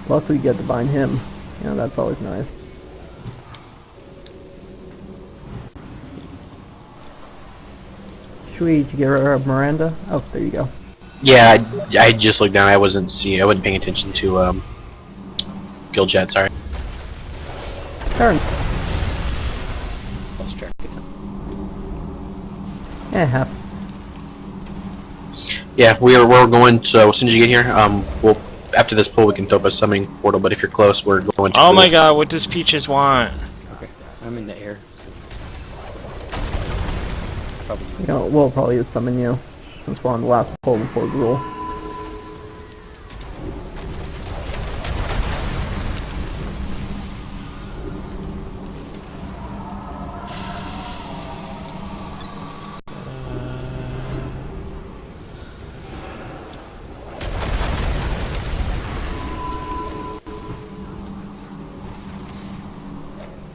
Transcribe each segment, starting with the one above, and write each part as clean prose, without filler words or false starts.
Plus we get to bind him. You know, that's always nice. Sweet, did you get rid of Miranda? Oh, there you go. Yeah, I just looked down. I wasn't paying attention to guild chat. Sorry. Turn. Lost track of time. Yeah, Yeah, we're going. So as soon as you get here, we'll after this pull we can throw up a summoning portal. But if you're close, we're going to. Oh my god, what does Peaches want? Okay, I'm in the air. So. Probably. you know, we'll probably just summon you since we're on the last pull before Gruul.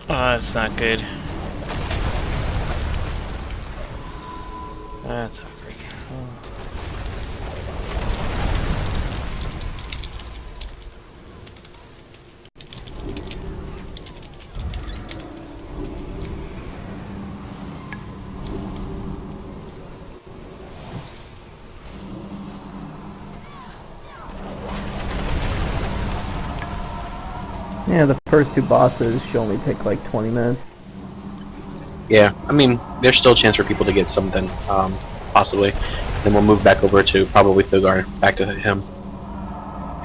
Oh, that's not good. That's awkward. Yeah, the first two bosses should only take like 20 minutes. Yeah, I mean, there's still a chance for people to get something, possibly. Then we'll move back over to probably Thogar, back to him.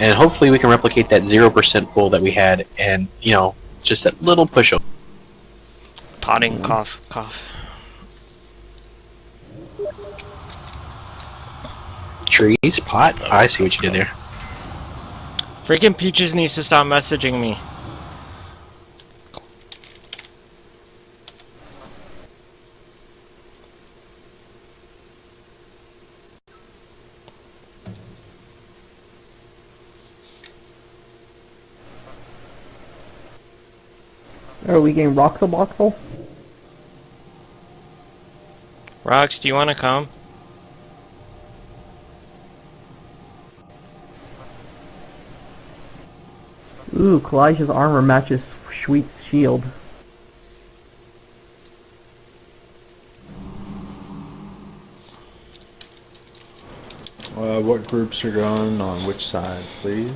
And hopefully we can replicate that 0% pull that we had, and, you know, just that little push over. Potting, cough, cough. Trees, pot? Oh, I see what you did there. Freaking Peaches needs to stop messaging me. Are we getting Roxel Boxel? Rox, do you want to come? Ooh, Kalijah's armor matches Sweet's shield. What groups are going on which side, please?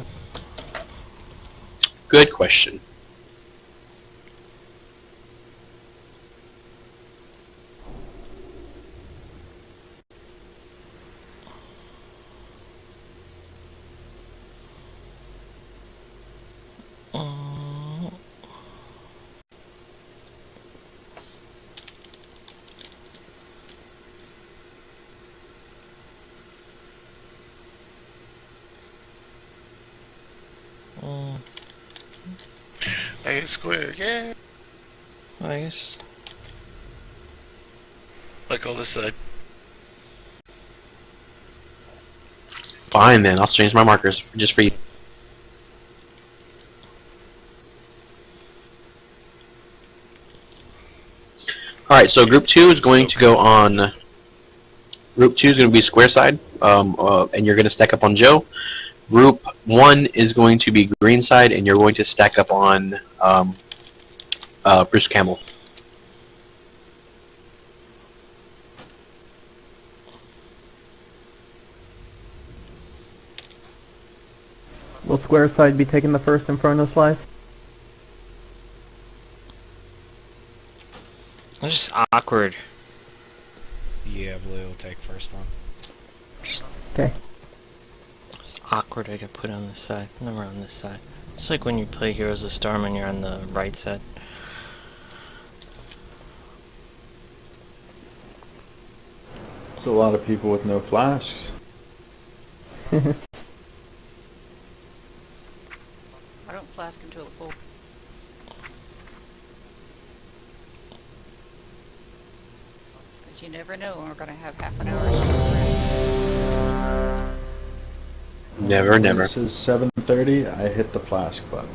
Good question. A square, yeah. Nice. Like on this side. Fine then, I'll change my markers just for you. Alright, so group 2 is going to go on... Group 2 is going to be square side, and you're going to stack up on Joe. Group 1 is going to be green side, and you're going to stack up on Bruce Campbell. Will square side be taking the first Inferno Slice? It's just awkward. Yeah, blue will take first one. Okay. It's awkward I get put on this side. Never on this side. It's like when you play Heroes of Storm and you're on the right side. It's a lot of people with no flasks. I don't flask until the full. Because you never know when we're going to have half an hour. Never, never. This is 7:30. I hit the flask button.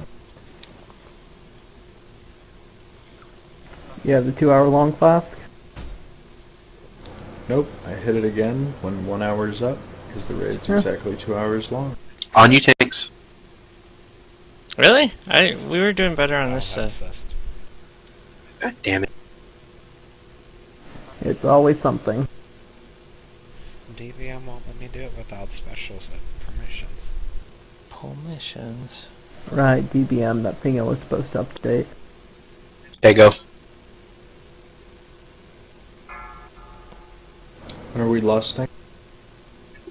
You have the 2-hour-long flask? Nope, I hit it again when 1 hour is up. because the raid's Yeah. exactly 2 hours long. On you, tanks. Really? We were doing better on this side. Obsessed. God damn it. It's always something. DVM won't let me do it without special permissions. Permissions. Right, DBM, that thing I was supposed to update. There you go. When are we lusting?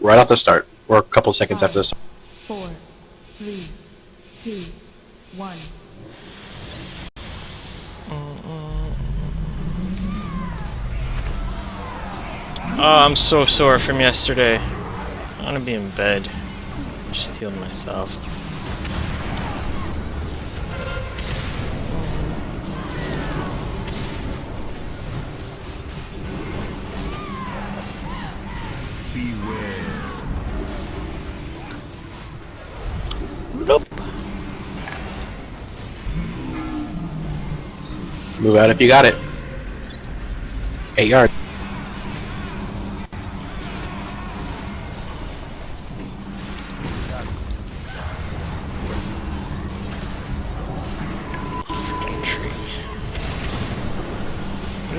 Right off the start. Or a couple seconds after the start. 4, 3, 2, 1. Oh, I'm so sore from yesterday. I want to be in bed. Just healed myself. Nope. Move out if you got it. 8 yards.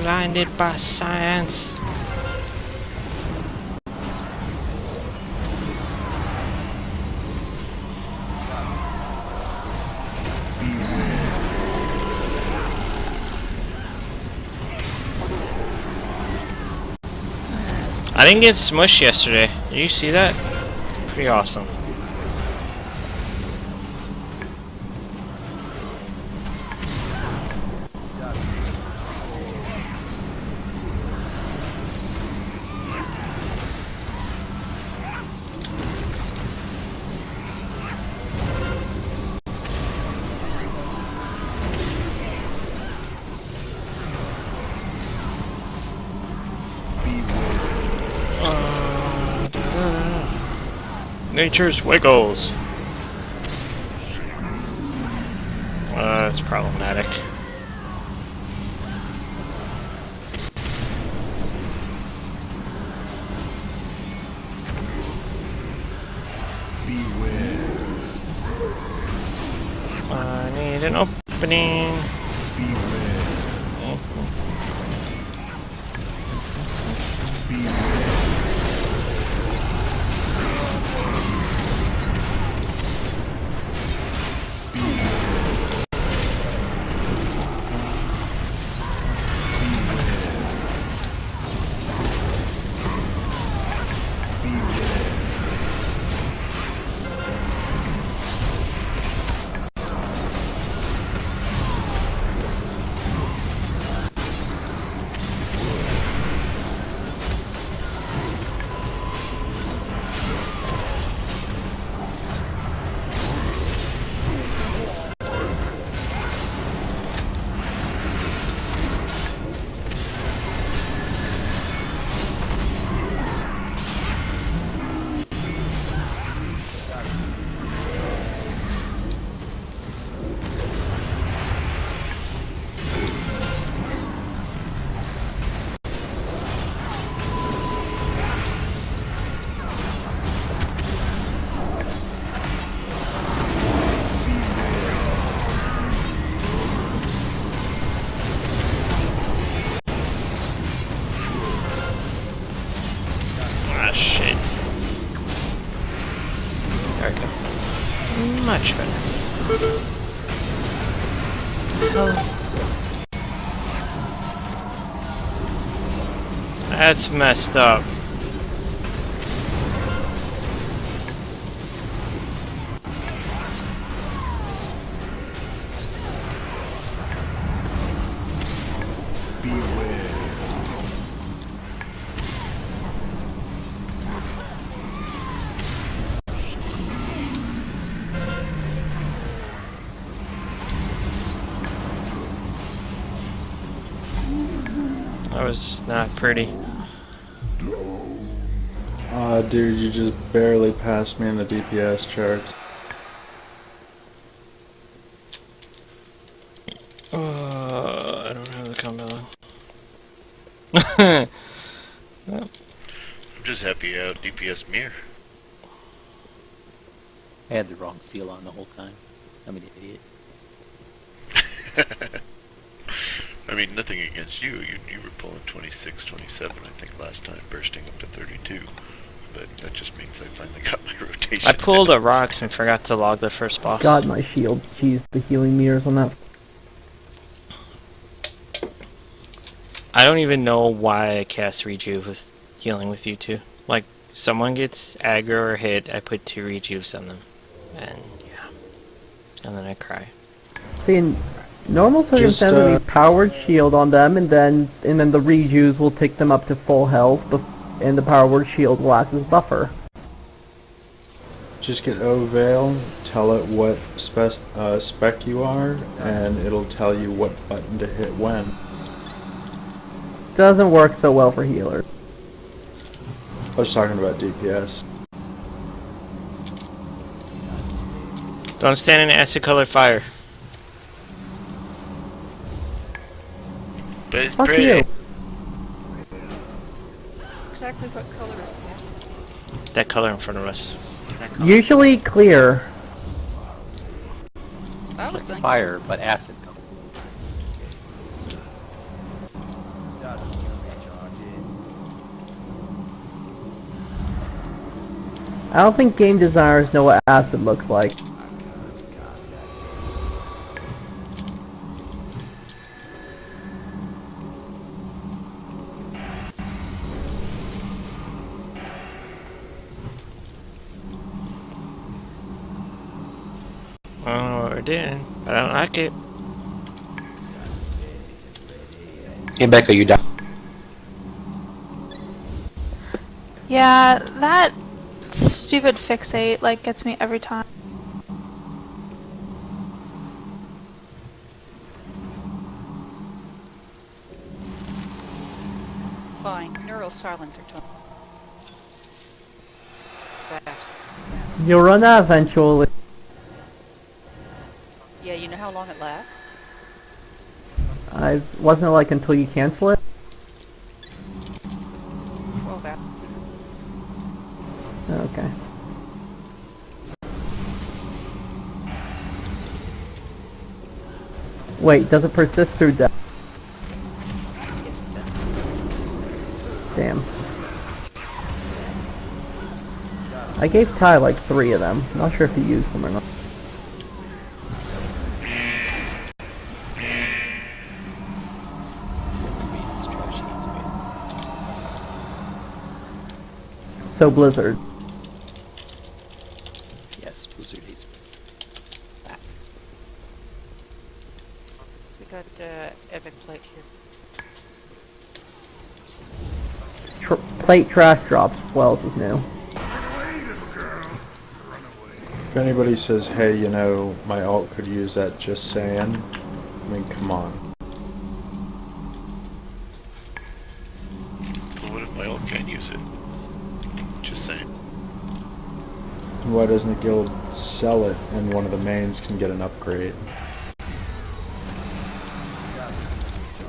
Blinded by science. I didn't get smushed yesterday. Did you see that? Pretty awesome. Nature's Wiggles. That's problematic. I need an opening. Ah, shit. There we go. Much better. That's messed up. That was not pretty. Aw, dude, you just barely passed me in the DPS charts. I don't have the combo. I'm just happy out DPS mirror. I had the wrong seal on the whole time. I'm an idiot. I mean, nothing against you. You were pulling 26, 27, I think, last time, bursting up to 32. But that just means I finally got my rotation. I pulled a rocks and forgot to log the first boss. God, my shield. Jeez, the healing meters on that. I don't even know why I cast Rejuve with healing with you two. Like, someone gets aggro or hit, I put 2 Rejuves on them. And, yeah. And then I cry. See, in normal circumstances, we powered shield on them, and then the rejuves will take them up to full health, and the powered shield will act as buffer. Just get O-Veil, tell it what spec you are, and it'll tell you what button to hit when. Doesn't work so well for healers. I was talking about DPS. Don't stand in acid colored fire. But it's Fuck pretty. you. Exactly what color is this? That color in front of us. Usually clear. I was Like thinking. fire, but acid color. I don't think game designers know what acid looks like. I don't know what we're doing, but I don't like it. Hey Becca, you down? Yeah, that stupid fixate like gets me every time. Fine. Neural silencer tone. Fast. You'll run out eventually. Yeah, you know how long it lasts? Wasn't it like until you cancel it? Well, that. Okay. Wait, does it persist through death? Yes, it does. Damn. I gave Ty like 3 of them. Not sure if he used them or not. So Blizzard. Yes, Blizzard hates me. We got epic plate here. Plate trash drops. What else is new? If anybody says, hey, you know, my alt could use that, just saying, I mean, come on. But what if my ult can't use it? Just saying. Why doesn't the guild sell it and one of the mains can get an upgrade?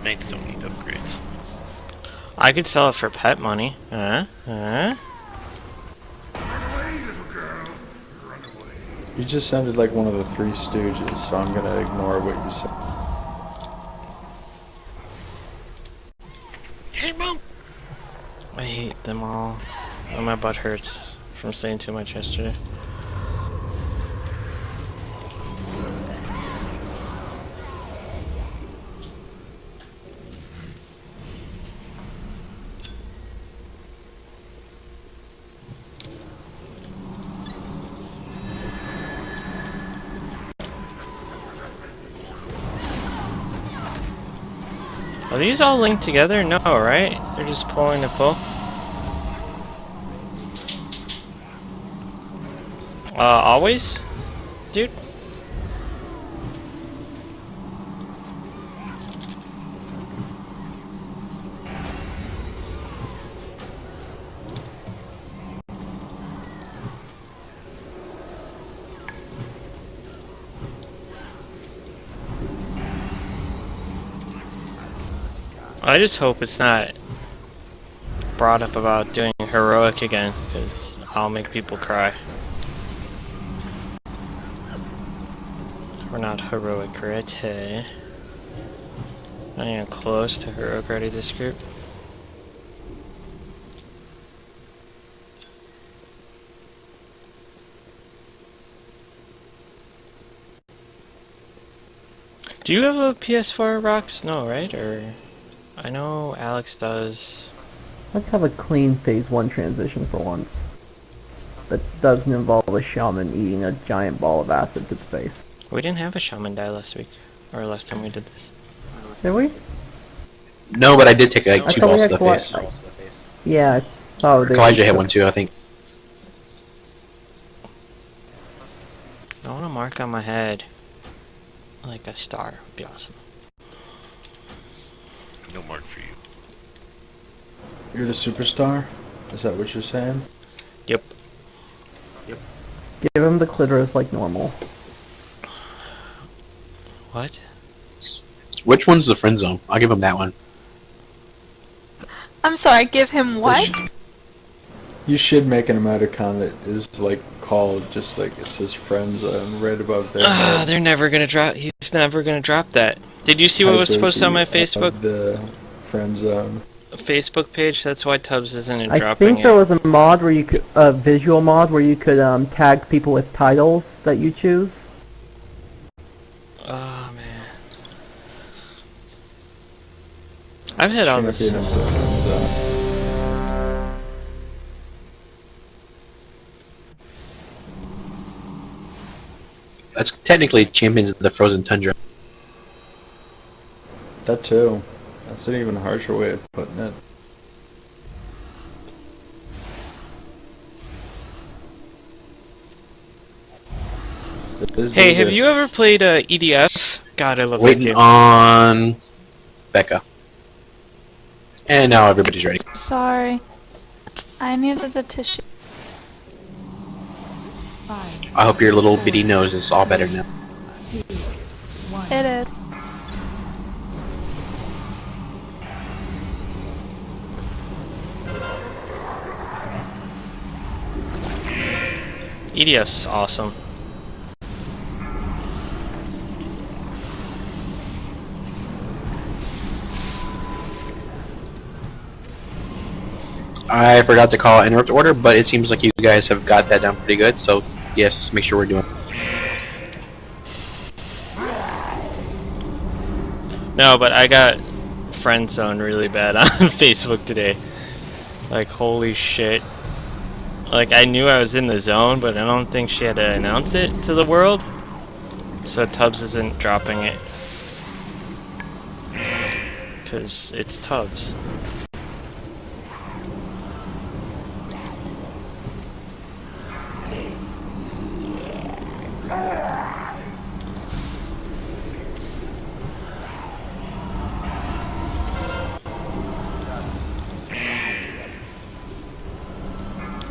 Mains don't need upgrades. I could sell it for pet money. You just sounded like one of the Three Stooges, so I'm gonna ignore what you said. Hey, Mom! I hate them all. Oh, my butt hurts from saying too much yesterday. Are these all linked together? No, right? They're just pulling to pull. Always? Dude? I just hope it's not brought up about doing heroic again, because I'll make people cry. We're not heroic ready. Not even close to heroic ready this group. Do you have a PS4, Rox? No, right? Or I know Alex does. Let's have a clean phase 1 transition for once. That doesn't involve a shaman eating a giant ball of acid to the face. We didn't have a shaman die last week. Or last time we did this. Did we? No, but I did take like I 2 thought we balls had to the face. Yeah, I thought they Kalijah hit one too, I think. I want a mark on my head. Like a star would be awesome. No mark for you. You're the superstar? Is that what you're saying? Yep. Give him the clitoris like normal. What? Which one's the friend zone? I'll give him that one. I'm sorry, give him what? You should make an emoticon that is like called just like it says friend zone right above there. They're never gonna drop. He's never gonna drop that. Did you see what was posted on my Facebook? The friend zone. Facebook page. That's why Tubbs isn't I dropping think there was a mod where you could, a visual mod where you could tag people with titles that you choose. Oh man, I've had all this. That's technically Champions of the Frozen Tundra. That too. That's an even harsher way of putting it. Hey, have you ever played EDF? God, I love that Waiting game. on Becca. And now everybody's ready. Sorry. I needed a tissue. 5, I hope your little bitty nose is all better now. 2, 1. It is. EDF's awesome. I forgot to call interrupt order, but it seems like you guys have got that down pretty good, so yes, make sure we're doing it. No, but I got friend zoned really bad on Facebook today. Like, holy shit. Like, I knew I was in the zone, but I don't think she had to announce it to the world. So Tubbs isn't dropping it. Because it's Tubbs.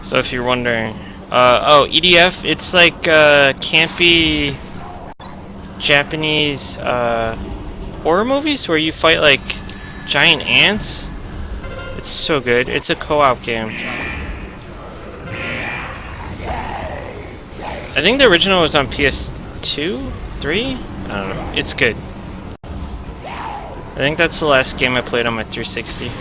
So if you're wondering, oh, EDF, it's like campy Japanese horror movies where you fight like giant ants. It's so good. It's a co-op game. I think the original was on PS2, 3? I don't know. It's good. I think that's the last game I played on my 360.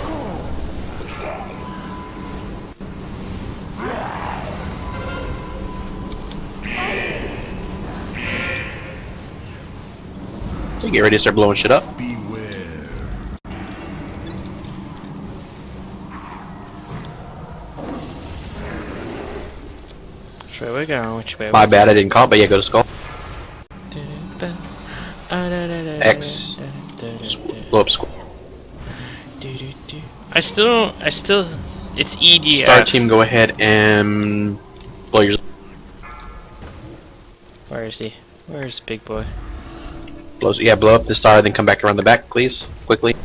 So get ready to start blowing shit up. Which way we going? Which way? My bad, I didn't call it, but yeah, go to skull. X. Blow up skull. I still, it's EDF. Star team, go ahead and blow yours. Where is he? Where's big boy? Yeah, blow up the star, then come back around the back, please, quickly.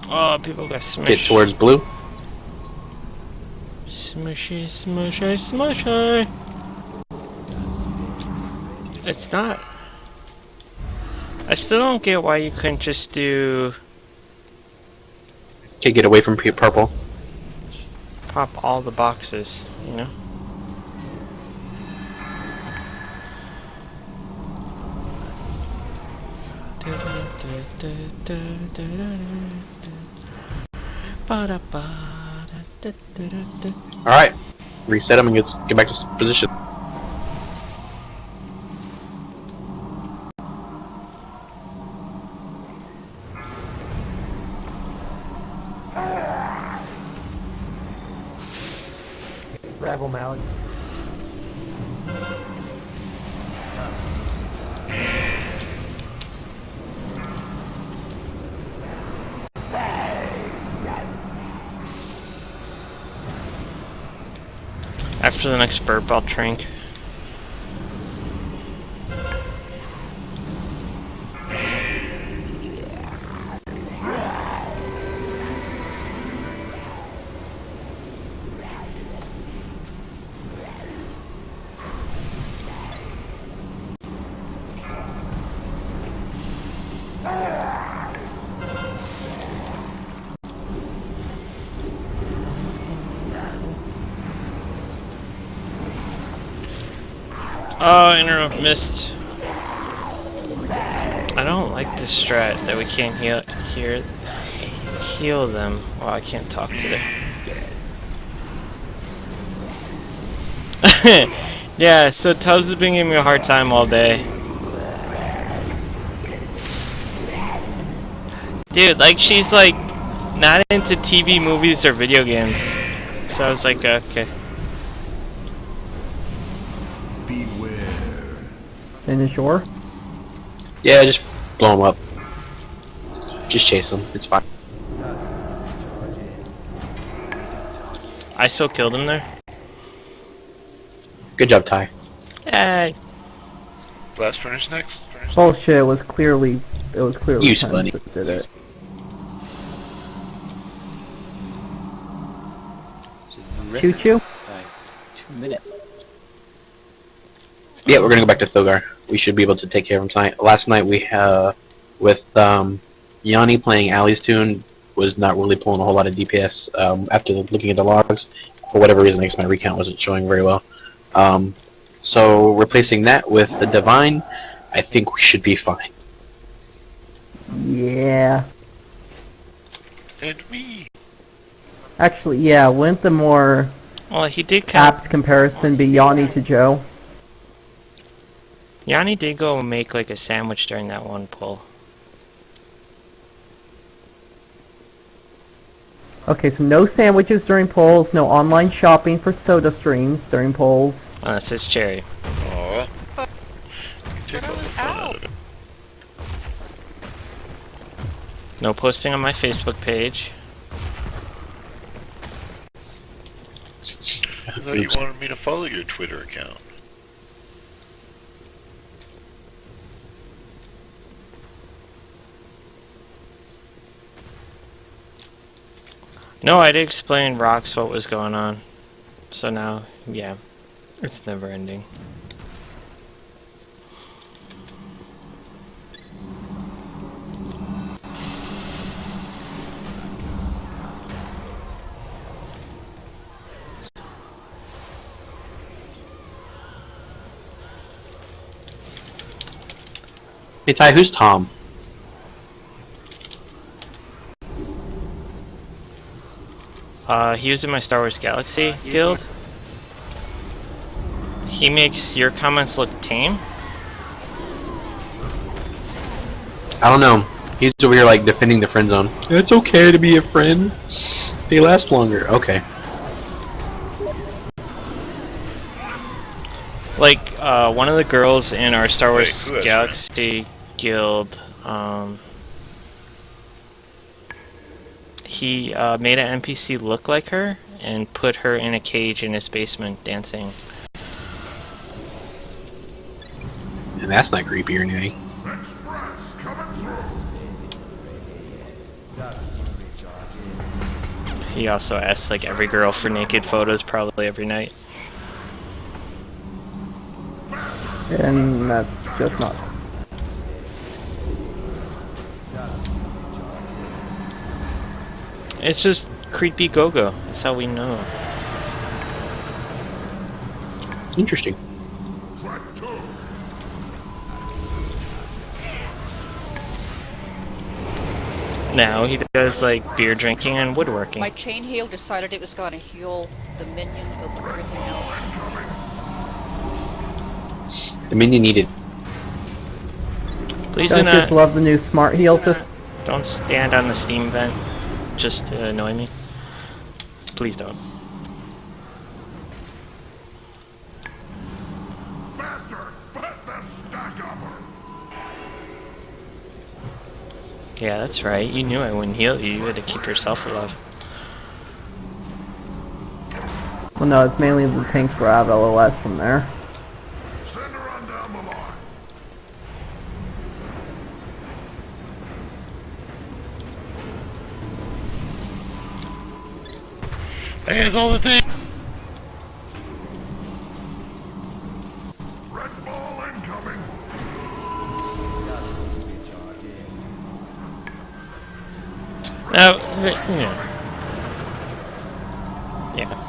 Oh, people got smushed. Get towards blue. Smushy, smushy, smushy. It's not. I still don't get why you couldn't just do Okay, get away from purple. pop all the boxes, you know? Alright. Reset them and get back to position. Rebel Malik. After the next burp, I'll drink. Oh, interrupt missed. I don't like this strat that we can't heal them. Well, I can't talk today. Yeah, so Tubbs has been giving me a hard time all day. Dude, like she's like not into TV, movies, or video games. So I was like, okay. Finish or? Yeah, just blow them up. Just chase them. It's fine. I still killed him there. Good job, Ty. Yay! Blast furnace next. Bullshit. It was clearly You Tens funny. that did it. Choo choo. 2 minutes. Yeah, we're gonna go back to Thogar. We should be able to take care of him tonight. Last night we with Yanni playing Ali's tune was not really pulling a whole lot of DPS. After looking at the logs, for whatever reason, I guess my recount wasn't showing very well. So replacing that with the Divine, I think we should be fine. Yeah. And me. Actually, yeah. Wouldn't the more Well, he did kind apt comparison be Yanni to Joe? Yanni did go make like a sandwich during that one pull. Okay, so no sandwiches during polls, no online shopping for soda streams during polls. Unless it's Cherry. Aw. Take all the fun out of it. No posting on my Facebook page. I thought you wanted me to follow your Twitter account. No, I did explain Rox what was going on. So now, yeah, it's never ending. Hey Ty, who's Tom? He was in my Star Wars Galaxy guild. He makes your comments look tame. I don't know. He's over here like defending the friend zone. It's okay to be a friend. They last longer. Okay. Like, one of the girls in our Star Wait, Wars who has Galaxy guild, he made an NPC look like her and put her in a cage in his basement dancing. And that's not creepy or anything. He also asks like every girl for naked photos probably every night. And that's just not. It's just creepy go-go. That's how we know. Interesting. Now he does like beer drinking and woodworking. My chain heal decided it was going to heal the minion over everything else. The minion needed. Please Don't just love the new smart heal system. don't stand on the steam vent just to annoy me. Please don't. Yeah, that's right. You knew I wouldn't heal you. You had to keep yourself alive. Well, no, it's mainly the tanks grab LOS from there. That has all the things. Now, yeah. Yeah.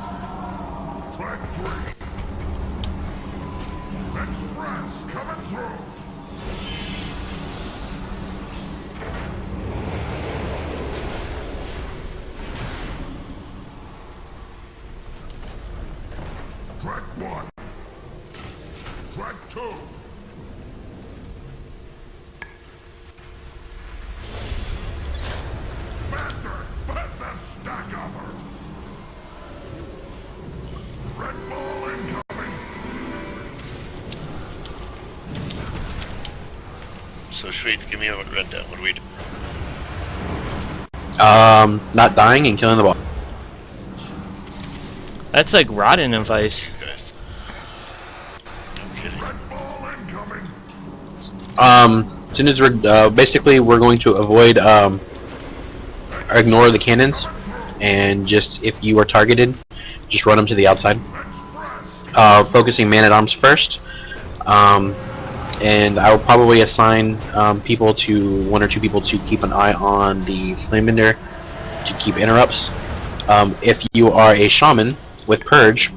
So Shweet, give me a rundown. What do we do? Not dying and killing the boss. That's like rotten advice. Guys. No kidding. As soon as we're basically we're going to avoid ignore the cannons, and just if you are targeted, just run them to the outside. Focusing man-at-arms first, and I will probably assign people to one or two people to keep an eye on the Flamebender to keep interrupts. If you are a shaman with purge,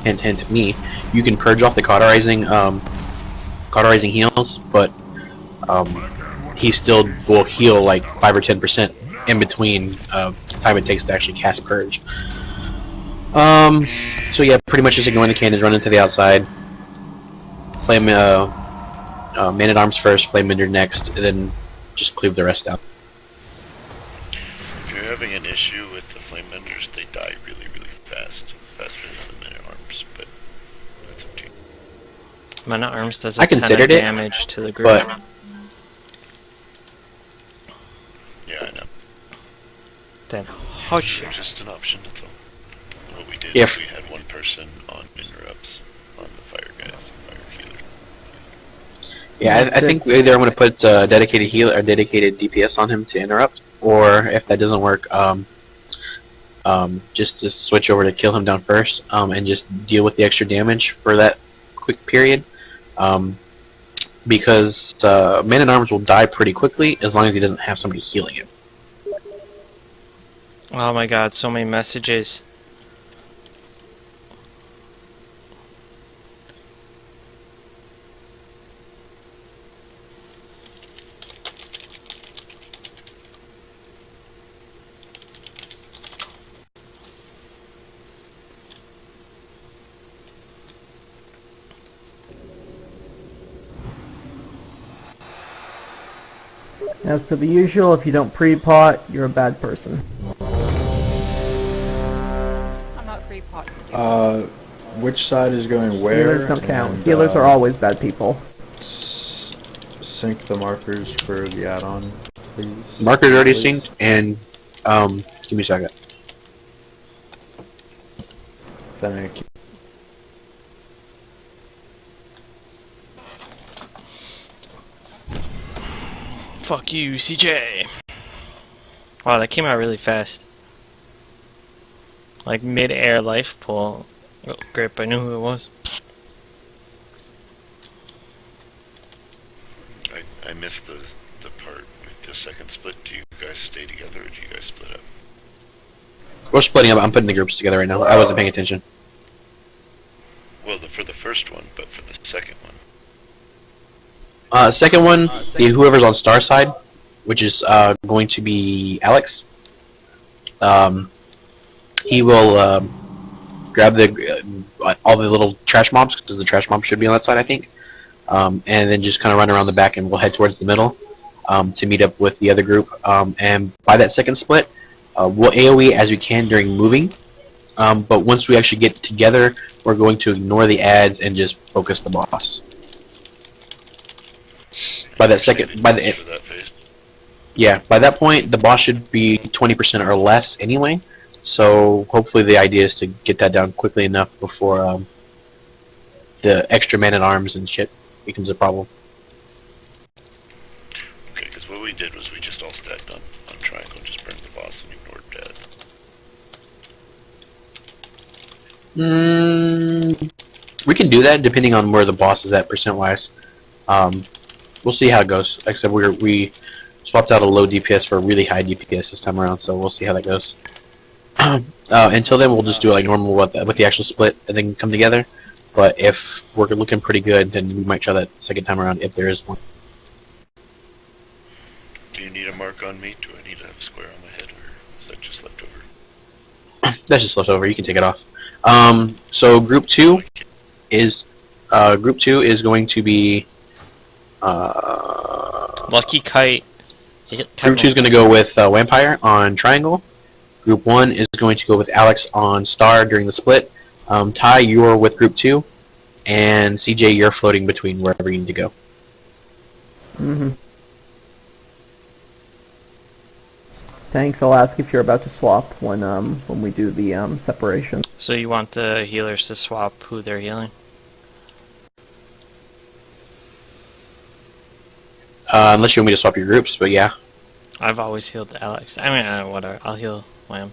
hint hint me, you can purge off the cauterizing heals, but he still will heal like 5 or 10% in between the time it takes to actually cast purge. So yeah, pretty much just ignoring the cannons, run into the outside, flame man-at-arms first, Flamebender next, and then just cleave the rest out. If you're having an issue with the Flamebenders, they die really, really fast. Faster than the men-at-arms, but that's up to you. Man at Arms does I a ton of considered it, damage to the group. but Yeah, I know. Then hush. It's just an option, that's all. What we did If- is we had one person on interrupts on the fire guys, fire healer. yeah, I think either I'm going to put dedicated heal or dedicated DPS on him to interrupt, or if that doesn't work, just to switch over to kill him down first, and just deal with the extra damage for that quick period. Because man-at-arms will die pretty quickly as long as he doesn't have somebody healing him. Oh my god, so many messages. As per the usual, if you don't pre-pot, you're a bad person. I'm not free pot. Which side is going where? Healers don't count. and, Healers are always bad people. Sync the markers for the add-on, please. Marker's already Please. synced, and give me a second. Thank you. Fuck you, CJ. Wow, that came out really fast. Like mid-air life pull. Oh, grip, I knew who it was. I missed the part with the second split. Do you guys stay together or do you guys split up? We're splitting up. I'm putting the groups together right now. I wasn't paying attention. Well, for the first first one, but for the second one. Second one, whoever's on star side, which is going to be Alex. He will grab all the little trash mobs, because the trash mobs should be on that side, I think. And then just kind of run around the back, and we'll head towards the middle to meet up with the other group. And by that second split, we'll AoE as we can during moving. But once we actually get together, we're going to ignore the ads and just focus the boss. By that second, by the by that point, the boss should be 20% or less anyway. So hopefully the idea is to get that down quickly enough before the extra man-at-arms and shit becomes a problem. Okay, because what we did was we just all stacked on triangle and just burned the boss and ignored dad. We can do that depending on where the boss is at percent-wise. We'll see how it goes. Like I said, we swapped out a low DPS for a really high DPS this time around, so we'll see how that goes. Until then, we'll just do it like normal with the actual split and then come together. But if we're looking pretty good, then we might try that second time around if there is one. Do you need a mark on me? Do I need to have a square on my head, or is that just left over? That's just left over. You can take it off. So group two is going to be Lucky Kite. Group 2 is going to go with Vampire on Triangle. Group 1 is going to go with Alex on Star during the split. Ty, you're with Group 2. And CJ, you're floating between wherever you need to go. Thanks. I'll ask if you're about to swap when we do the separation. So you want the healers to swap who they're healing? Unless you want me to swap your groups, but yeah. I've always healed Alex. I mean, whatever. I'll heal Lamb.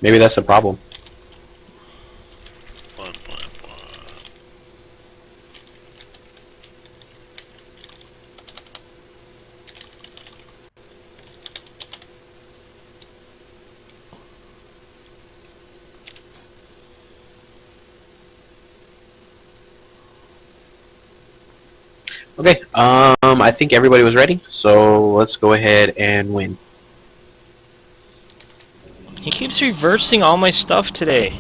Maybe that's the problem. Okay, I think everybody was ready, so let's go ahead and win. He keeps reversing all my stuff today.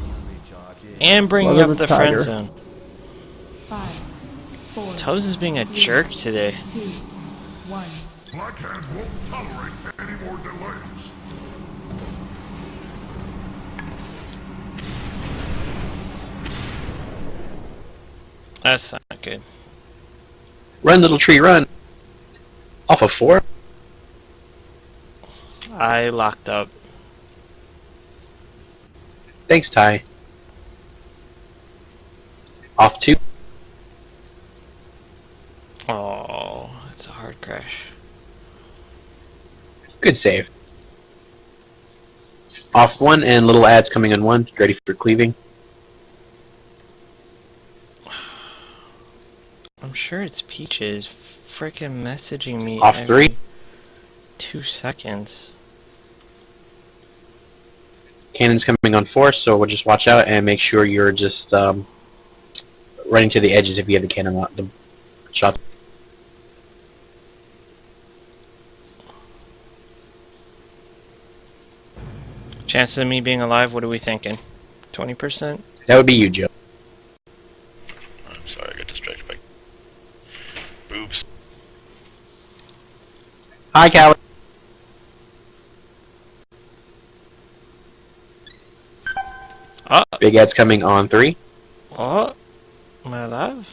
And bringing up the friend zone. 5, 4, Toes is being a jerk today. 2, 1. Blackhand won't tolerate any more delays. That's not good. Run, little tree, run! Off of 4? I locked up. Thanks, Ty. Off 2? Oh, that's a hard crash. Good save. Off 1, and little ads coming on 1, ready for cleaving. I'm sure it's Peaches frickin' messaging me Off 3. 2 seconds. Cannon's coming on 4, so we'll just watch out and make sure you're just running to the edges if you have the cannon on the shot. Chances of me being alive, what are we thinking? 20%? That would be you, Joe. I'm sorry, I got distracted by boobs. Hi, Callie. Big ads coming on 3. What? Am I alive?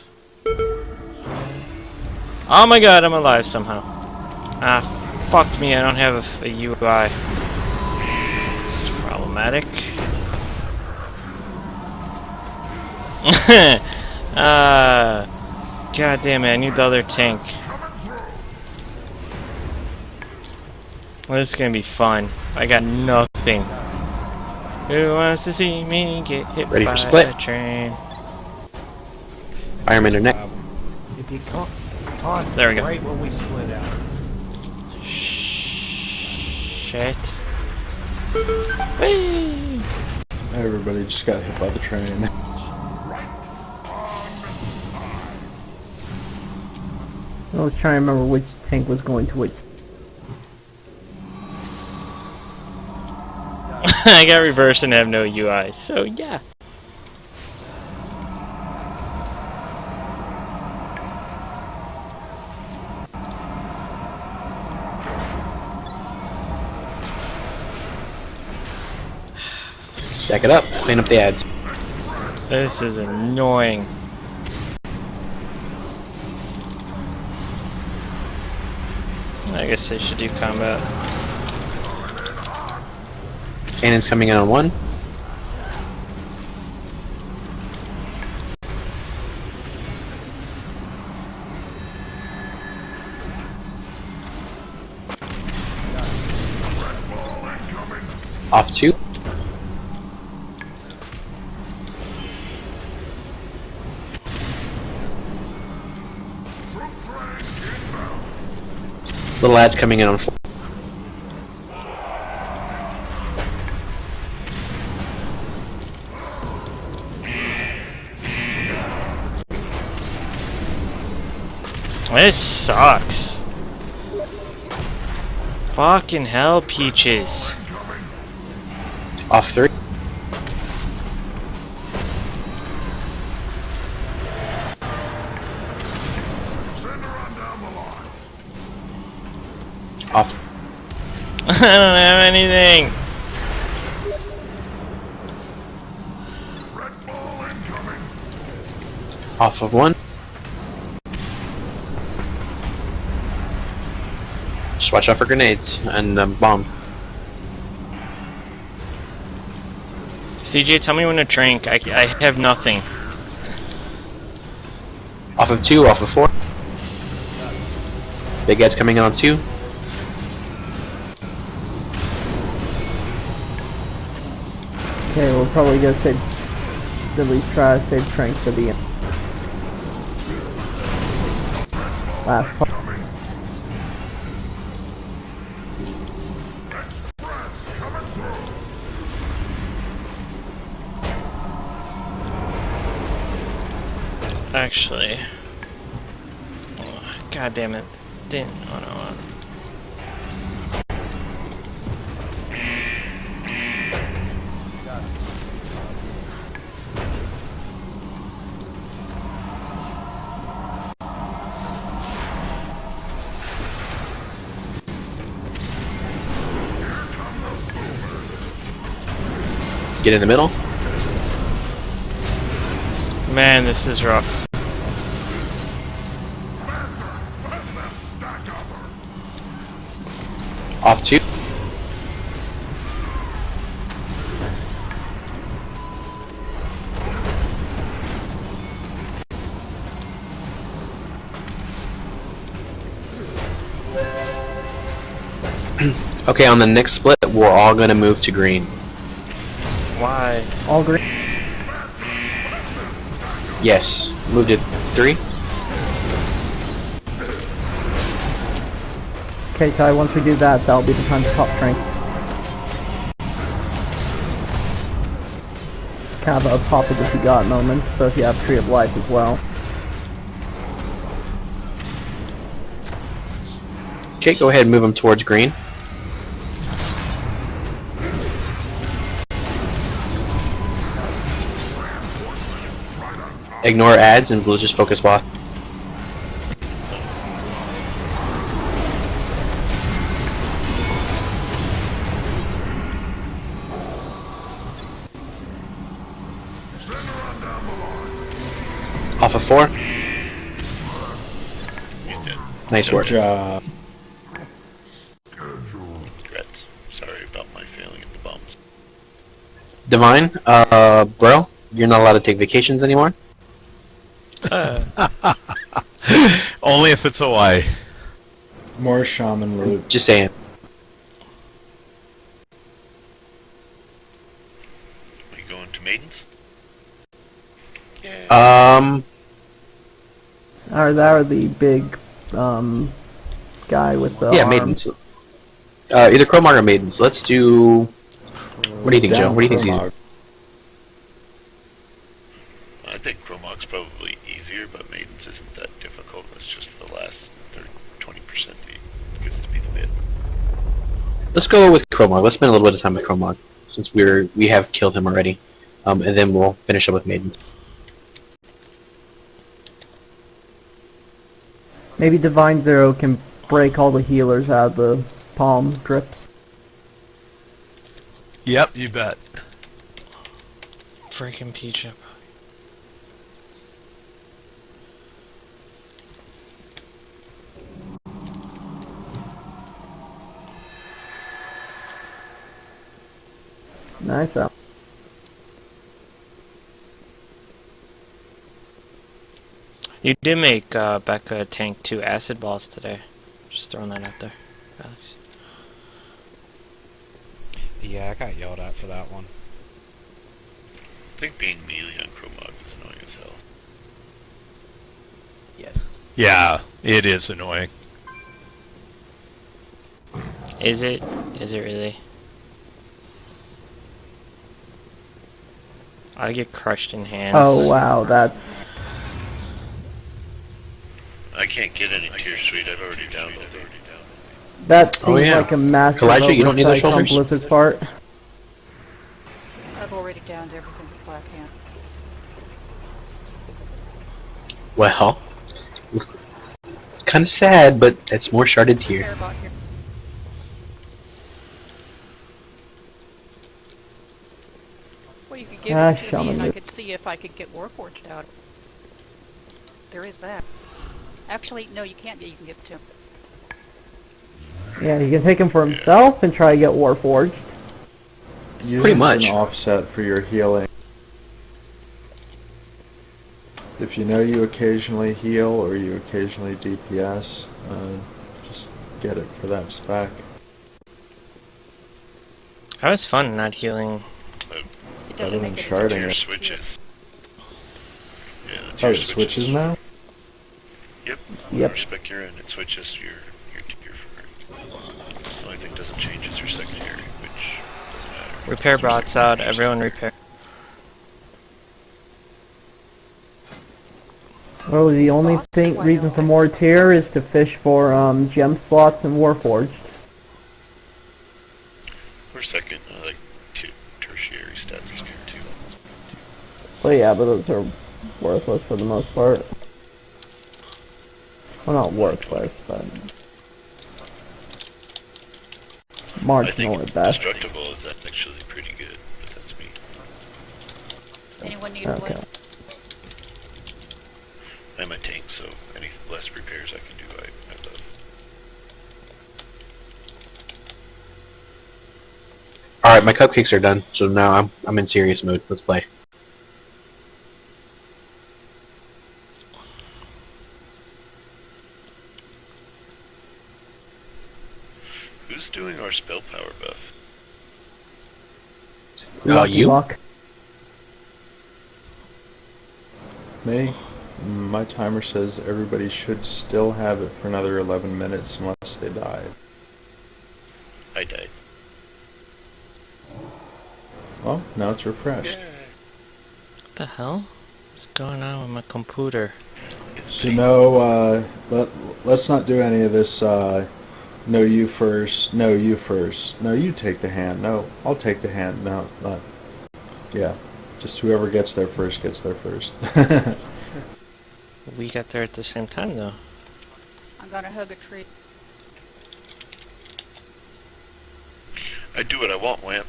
Oh my god, I'm alive somehow. Ah, fuck me, I don't have a UI. It's problematic. God damn it, I need the other tank. Well, this is gonna be fun. I got nothing. Who wants to see me get hit Ready by for split? a train? Fireman or neck. If you caught There we go. right when we split out. Shit. Whee! Everybody just got hit by the train. I was trying to remember which tank was going to which. I got reversed and have no UI, so yeah. Stack it up, clean up the ads. This is annoying. I guess I should do combat. Cannon's coming in on 1. Off 2. Little ads coming in on 4. This sucks. Fucking hell, Peaches. Off 3. Off. I don't have anything. Off of 1. Just watch out for grenades and bomb. CJ, tell me when to drink. I have nothing. Off of 2, off of 4. Big Ed's coming in on 2. Okay, we're probably gonna save, at least try to save Trank for the end. Last part. Actually. Oh, God damn it. Didn't. Oh no. Get in the middle. Man, this is rough. Off 2. Okay, on the next split, we're all gonna move to green. Why? All green. Yes, moved it 3. Okay, Ty, once we do that, that'll be the time to pop Trank. Kind of a pop it if you got moment, so if you have Tree of Life as well. Okay, go ahead and move them towards green. Ignore ads and we'll just focus boss. Off of 4. Nice work. Good job. Regrets. Sorry about my failing at the bombs. Divine, bro, you're not allowed to take vacations anymore. Only if it's Hawaii. More shaman loot. Just saying. Are you going to maidens? Or that or the big guy with the Yeah, arm. maidens. Either Chromog or maidens. Let's do. What do you think, Joe? What do you think's easier? I think Chromog's probably easier, but maidens isn't that difficult. It's just the last Let's go with Chromog. Let's spend a little bit of time with Chromog, since we have killed him already. And then we'll finish up with Maidens. Maybe Divine Zero can break all the healers out of the palm grips. Yep, you bet. Freaking Peach up. Nice out. You did make Becca tank 2 acid balls today. Just throwing that out there, Alex. Yeah, I got yelled at for that one. I think being melee on Chromog is annoying as hell. Yes. Yeah, it is annoying. Is it? Is it really? I get crushed in hands. Oh wow, that's... I can't get any tier suite. I've already downloaded it. That seems Oh, yeah. like a massive Kalijah, you don't need those oversight on shoulders? Blizzard's part. I've already downed everything but Black Hand. Well, it's kind of sad, but it's more sharded tier. Care here. Well, you could give Ah, it to me shaman and I move. could see if I could get Warforged out. There is that. Actually, no, you can't. You can give it to him. Yeah, he can take him for himself and try to get Warforged. You Pretty have much. an offset for your healing. If you know you occasionally heal or you occasionally DPS, just get it for that spec. That was fun not healing. It Better doesn't than make it sharding Tier it. switches. Yeah, the Oh, tier it switches now? Yep. Yep. Respec you're in, it switches your tier for it. The only thing that doesn't change is your secondary, which doesn't matter. Repair Your bots secondary out. is Everyone secondary. repair. Oh, the only Bots? thing Why reason not? for more tier is to fish for gem slots and Warforged. Or second, I like tertiary stats is good too. But yeah, but those are worthless for the most part. Well, not worthless, but I marginal think at best. destructible is actually pretty good, but that's me. Anyone need a Okay. blade? I'm a tank, so any less repairs I can do, I love. Alright, my cupcakes are done, so now I'm in serious mood. Let's play. Who's doing our spell power buff? Lucky you? luck. Me? My timer says everybody should still have it for another 11 minutes unless they die. I died. Well, now it's refreshed. What the hell? What's going on with my computer? So no, let's not do any of this, no you first, no you first, no you take the hand, no, I'll take the hand, no, not, yeah, just whoever gets there first gets there first. We got there at the same time though. I'm gonna hug a tree. I do what I want, Wham.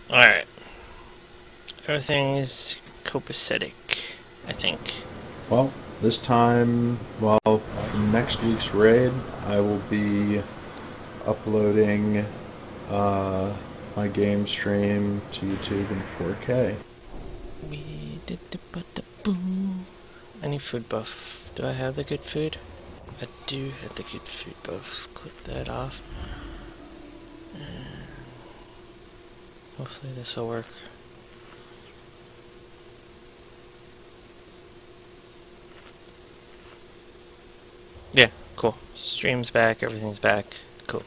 Alright. Everything is copacetic, I think. Well, this time, well, for next week's raid, I will be uploading my game stream to YouTube in 4K. We did the boom. I need food buff. Do I have the good food? I do have the good food buff. Click that off. And hopefully this will work. Yeah, cool. Stream's back, everything's back. Cool.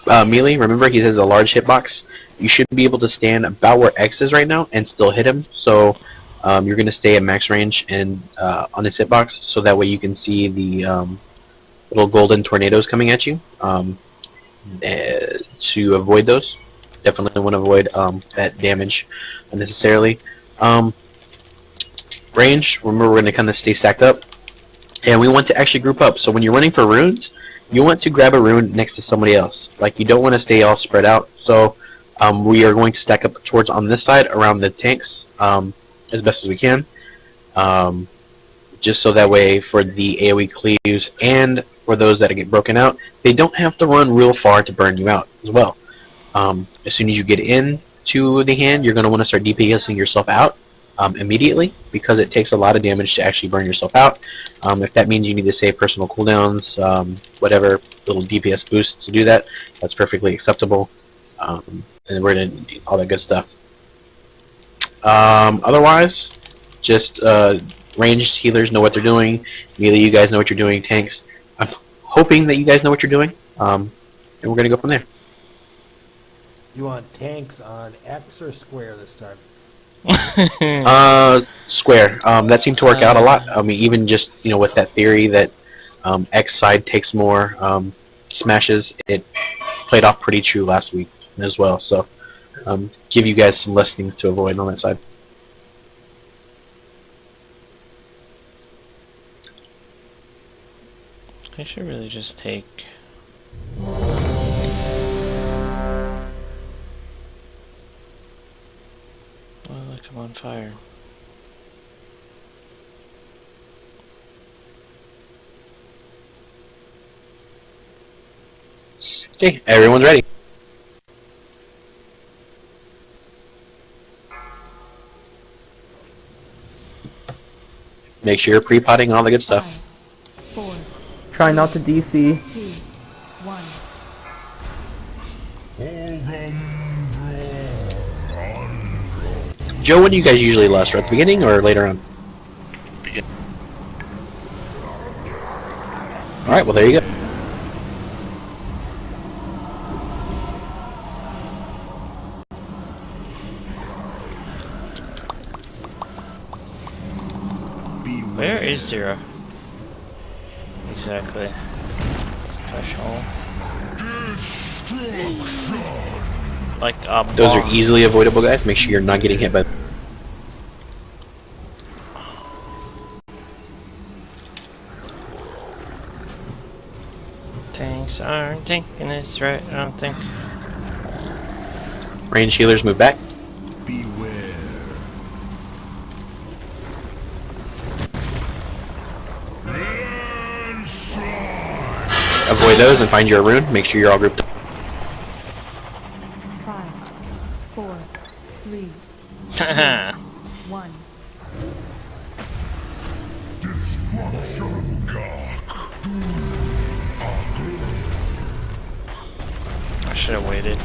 Melee, remember he has a large hitbox. You should be able to stand about where X is right now and still hit him. So you're going to stay at max range and on this hitbox, so that way you can see the little golden tornadoes coming at you. To avoid those, definitely want to avoid that damage unnecessarily. Range, remember, we're going to kind of stay stacked up, and we want to actually group up. So when you're running for runes, you want to grab a rune next to somebody else. Like, you don't want to stay all spread out. So we are going to stack up towards on this side around the tanks as best as we can, just so that way for the AoE cleaves and for those that get broken out, they don't have to run real far to burn you out as well. As soon as you get into the hand, you're going to want to start DPSing yourself out immediately, because it takes a lot of damage to actually burn yourself out. If that means you need to save personal cooldowns, whatever little DPS boosts to do that, that's perfectly acceptable. And we're going to do all that good stuff. Otherwise, just ranged healers know what they're doing. Melee, you guys know what you're doing. Tanks, I'm hoping that you guys know what you're doing. And we're going to go from there. You want tanks on X or square this time? Square. That seemed to work out a lot. I mean, even just, you know, with that theory that X side takes more smashes, it played off pretty true last week as well. So give you guys some less things to avoid on that side. I should really just take... Oh, look, I'm on fire. Okay, everyone's ready. Make sure you're pre-potting all the good stuff. 5, 4, Try not to DC. 2, 1. Joe, when do you guys usually lust? At the beginning or later on? Begin. Alright, well there you go. Where is Zero? Exactly. Special. Like a bomb. Those are easily avoidable, guys. Make sure you're not getting hit by... Tanks aren't taking this right, I don't think. Range healers move back. Avoid those and find your rune. Make sure you're all grouped up. 5, 4, 3, 1. I should have waited.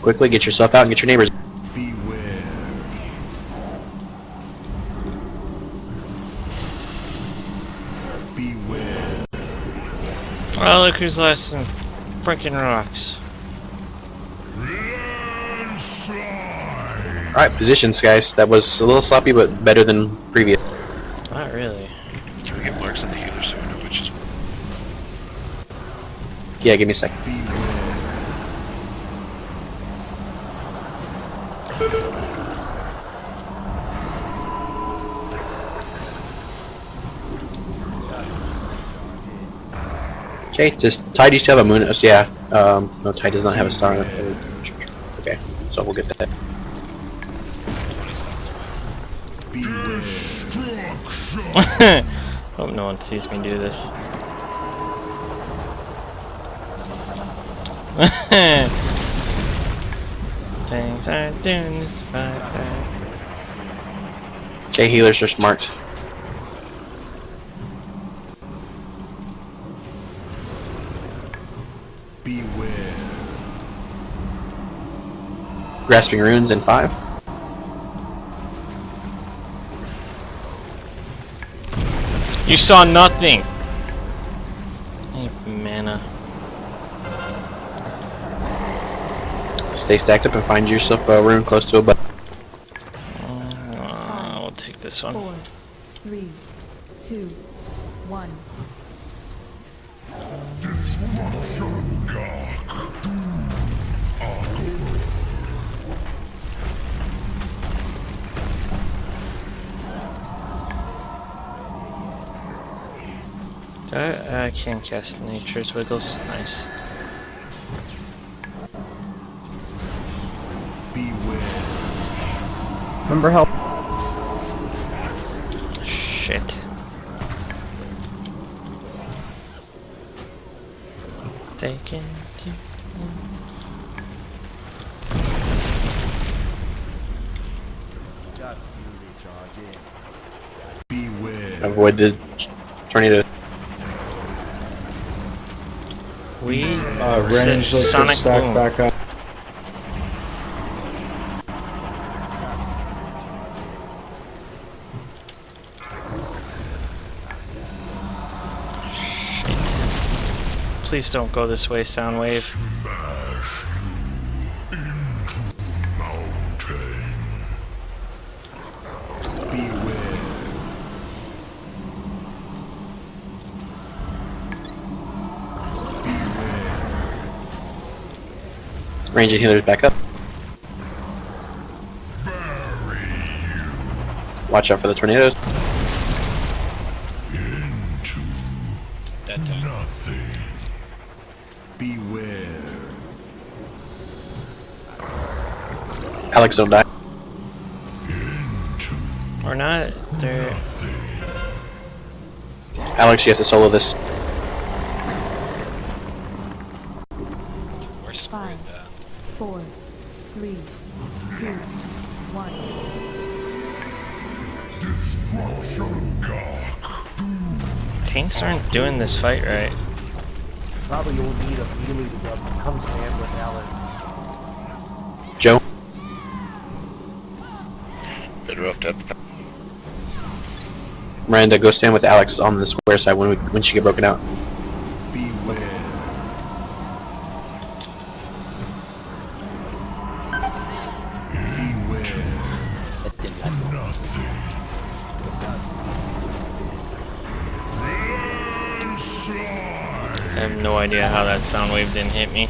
Quickly get yourself out and get your neighbors. Oh, look who's last in freaking rocks. Alright, positions, guys. That was a little sloppy, but better than previous. Not really. Can we get marks on the healer so we know which is... Yeah, give me a sec. Okay, just Ty used to have a moon. Yeah, no, Ty does not have a star on it. Okay, so we'll get that. Hope no one sees me do this. Things aren't doing this right. Okay, healers are smart. Grasping runes in 5. You saw nothing! Hey, mana. Stay stacked up and find yourself a room close to a button. I'll take this one. 4, 3, 2, 1. I can cast Nature's Wiggles. Nice. Remember help. Shit. Taken. Avoid the tornado. We Range, let's get Sonic stacked Boom. back up. Please don't go this way, Soundwave. Smash you into mountain. Beware. Range and healers back up. Watch out for the tornadoes. Into Dead time. nothing. Beware. Alex, don't die. Into Or not. They're. Alex, you have to solo this. We're screwed 5, then. 4, 3, 2, 1. destruction. Tanks aren't doing this fight right. Probably you'll need a melee to come stand with Alex. Joe, Better off to have Miranda, go stand with Alex on the square side when she get broken out. Beware. Beware. That didn't last long. Nothing. I have no idea how that sound wave didn't hit me.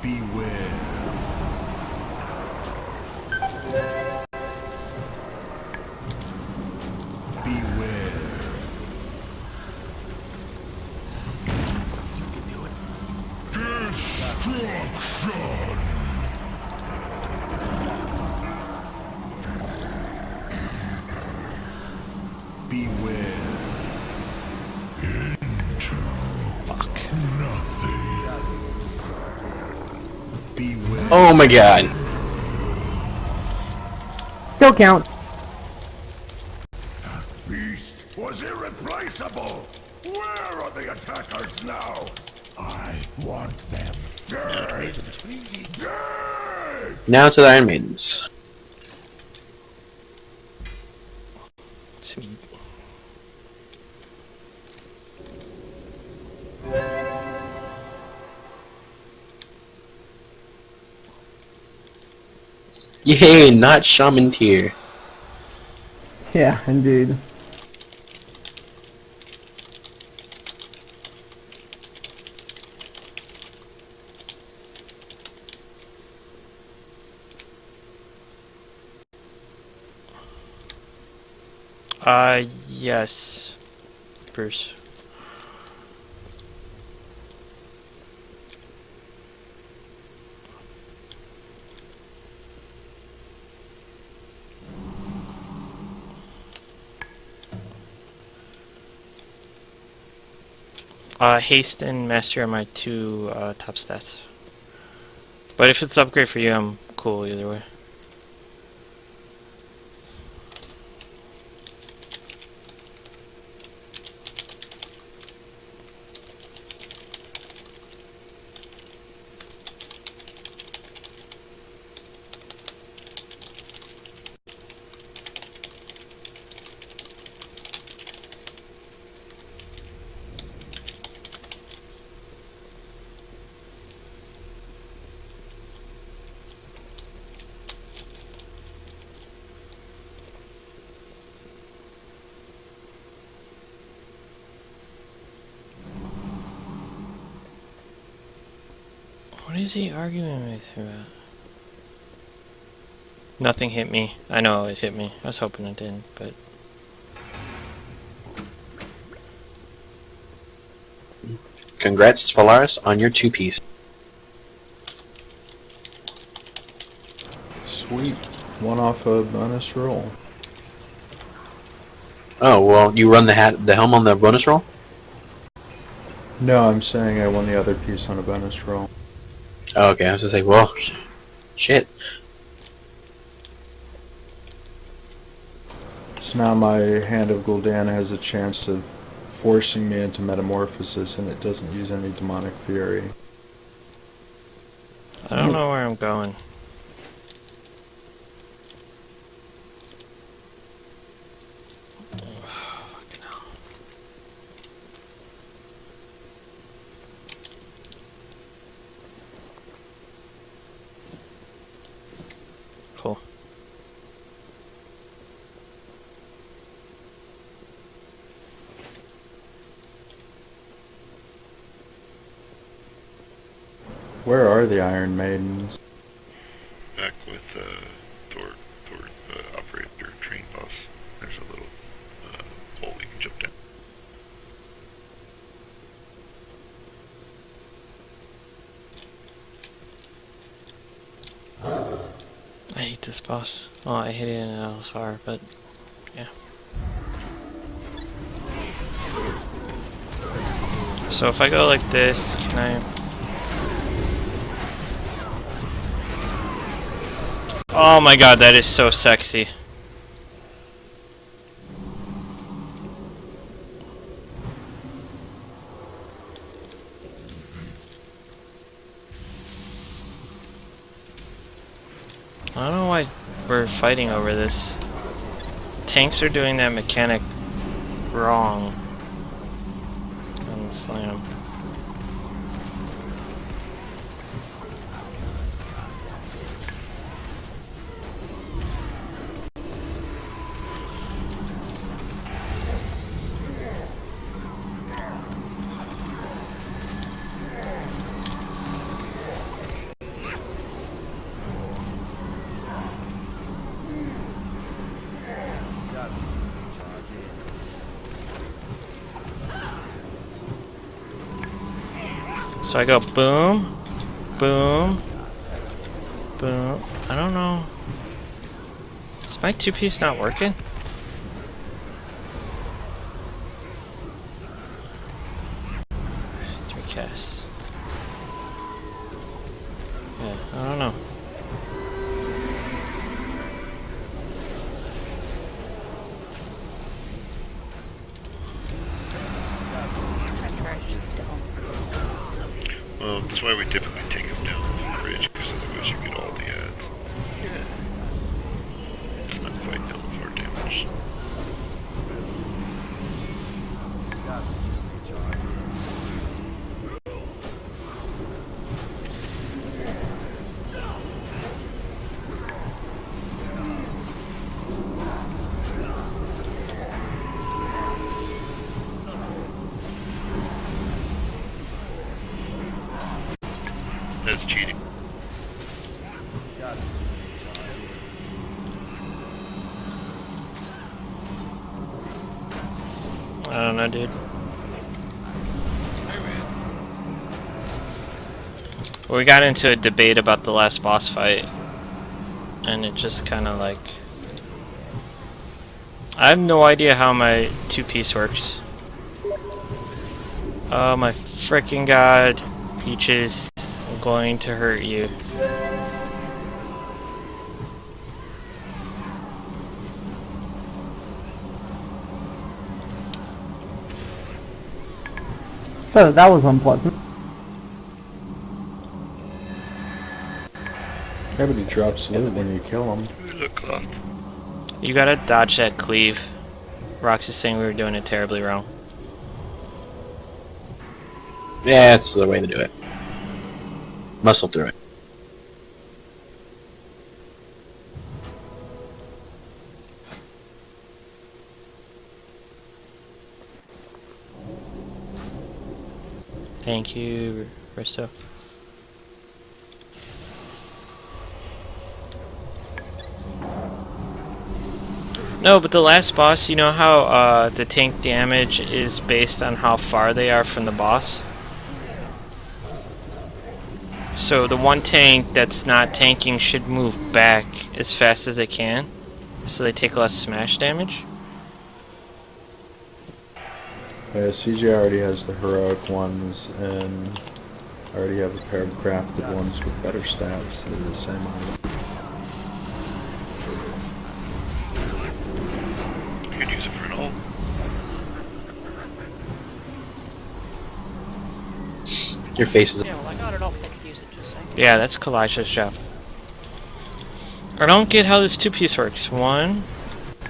Beware. Beware. Destruction. Beware. Into Fuck. nothing. Beware. Oh my god. Still count. Beast was irreplaceable. Where are the attackers now? I want them dead. Dead. Now to the Iron Maidens. Sweet. Yay, not Shaman tier. Yeah, indeed. Yes. Bruce. Haste and Master are my two top stats. But if it's upgrade for you, I'm cool either way. What is he arguing with me about? Nothing hit me. I know it hit me. I was hoping it didn't, but... Congrats, Valaris, on your 2-piece. Sweet. One off a bonus roll. Oh, well, you run the helm on the bonus roll? No, I'm saying I won the other piece on a bonus roll. Oh, okay, I was gonna say, well, shit. So now my Hand of Gul'dan has a chance of forcing me into metamorphosis, and it doesn't use any demonic fury. I don't know where I'm going. Cool. Where are the Iron Maidens? Back with Thor, operator train boss. There's a little hole you can jump down. I hate this boss. Oh, I hate it in LSR, but yeah. So if I go like this, can I... Oh my god, that is so sexy. I don't know why we're fighting over this. Tanks are doing that mechanic wrong. And slam. So I go boom, boom, boom. I don't know. Is my 2-piece not working? Three casts. Yeah, I don't know. Well, that's why we typically take him down the bridge, because otherwise you get all the ads. Yeah. It's not quite nullify damage. That's cheating. I don't know, dude. We got into a debate about the last boss fight, and it just kind of like... I have no idea how my 2-piece works. Oh my freaking god, Peaches, I'm going to hurt you. So that was unpleasant. Yeah, but he drops loot when you kill him. You gotta dodge that cleave. Rox is saying we were doing it terribly wrong. Yeah, it's the way to do it. Muscle through it. Thank you, Risto. No, but the last boss, you know how the tank damage is based on how far they are from the boss? So the one tank that's not tanking should move back as fast as they can, so they take less smash damage. CJ already has the heroic ones, and I already have a pair of crafted ones with better stats. They're the same item. You could use it for an ult. Your face is. Yeah, well, I got it off. I could use it just saying. Yeah, that's Kalijah's job. I don't get how this two-piece works. 1,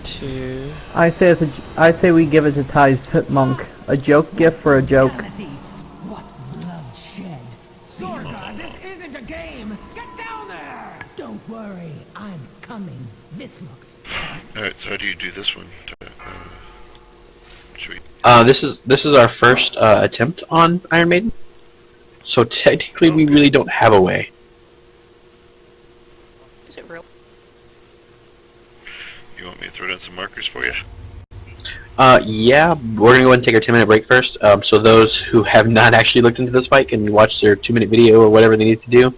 2... I say we give it to Ty's monk. A joke gift for a joke. What bloodshed. Sorga, this isn't a game! Get down there! Don't worry, I'm coming. This looks... Alright, so how do you do this one? Should we... This is our first attempt on Iron Maiden. So technically we really don't have a way. Is it real? You want me to throw down some markers for you? Yeah, we're gonna go ahead and take our 10-minute break first. So those who have not actually looked into this fight can watch their 2-minute video or whatever they need to do.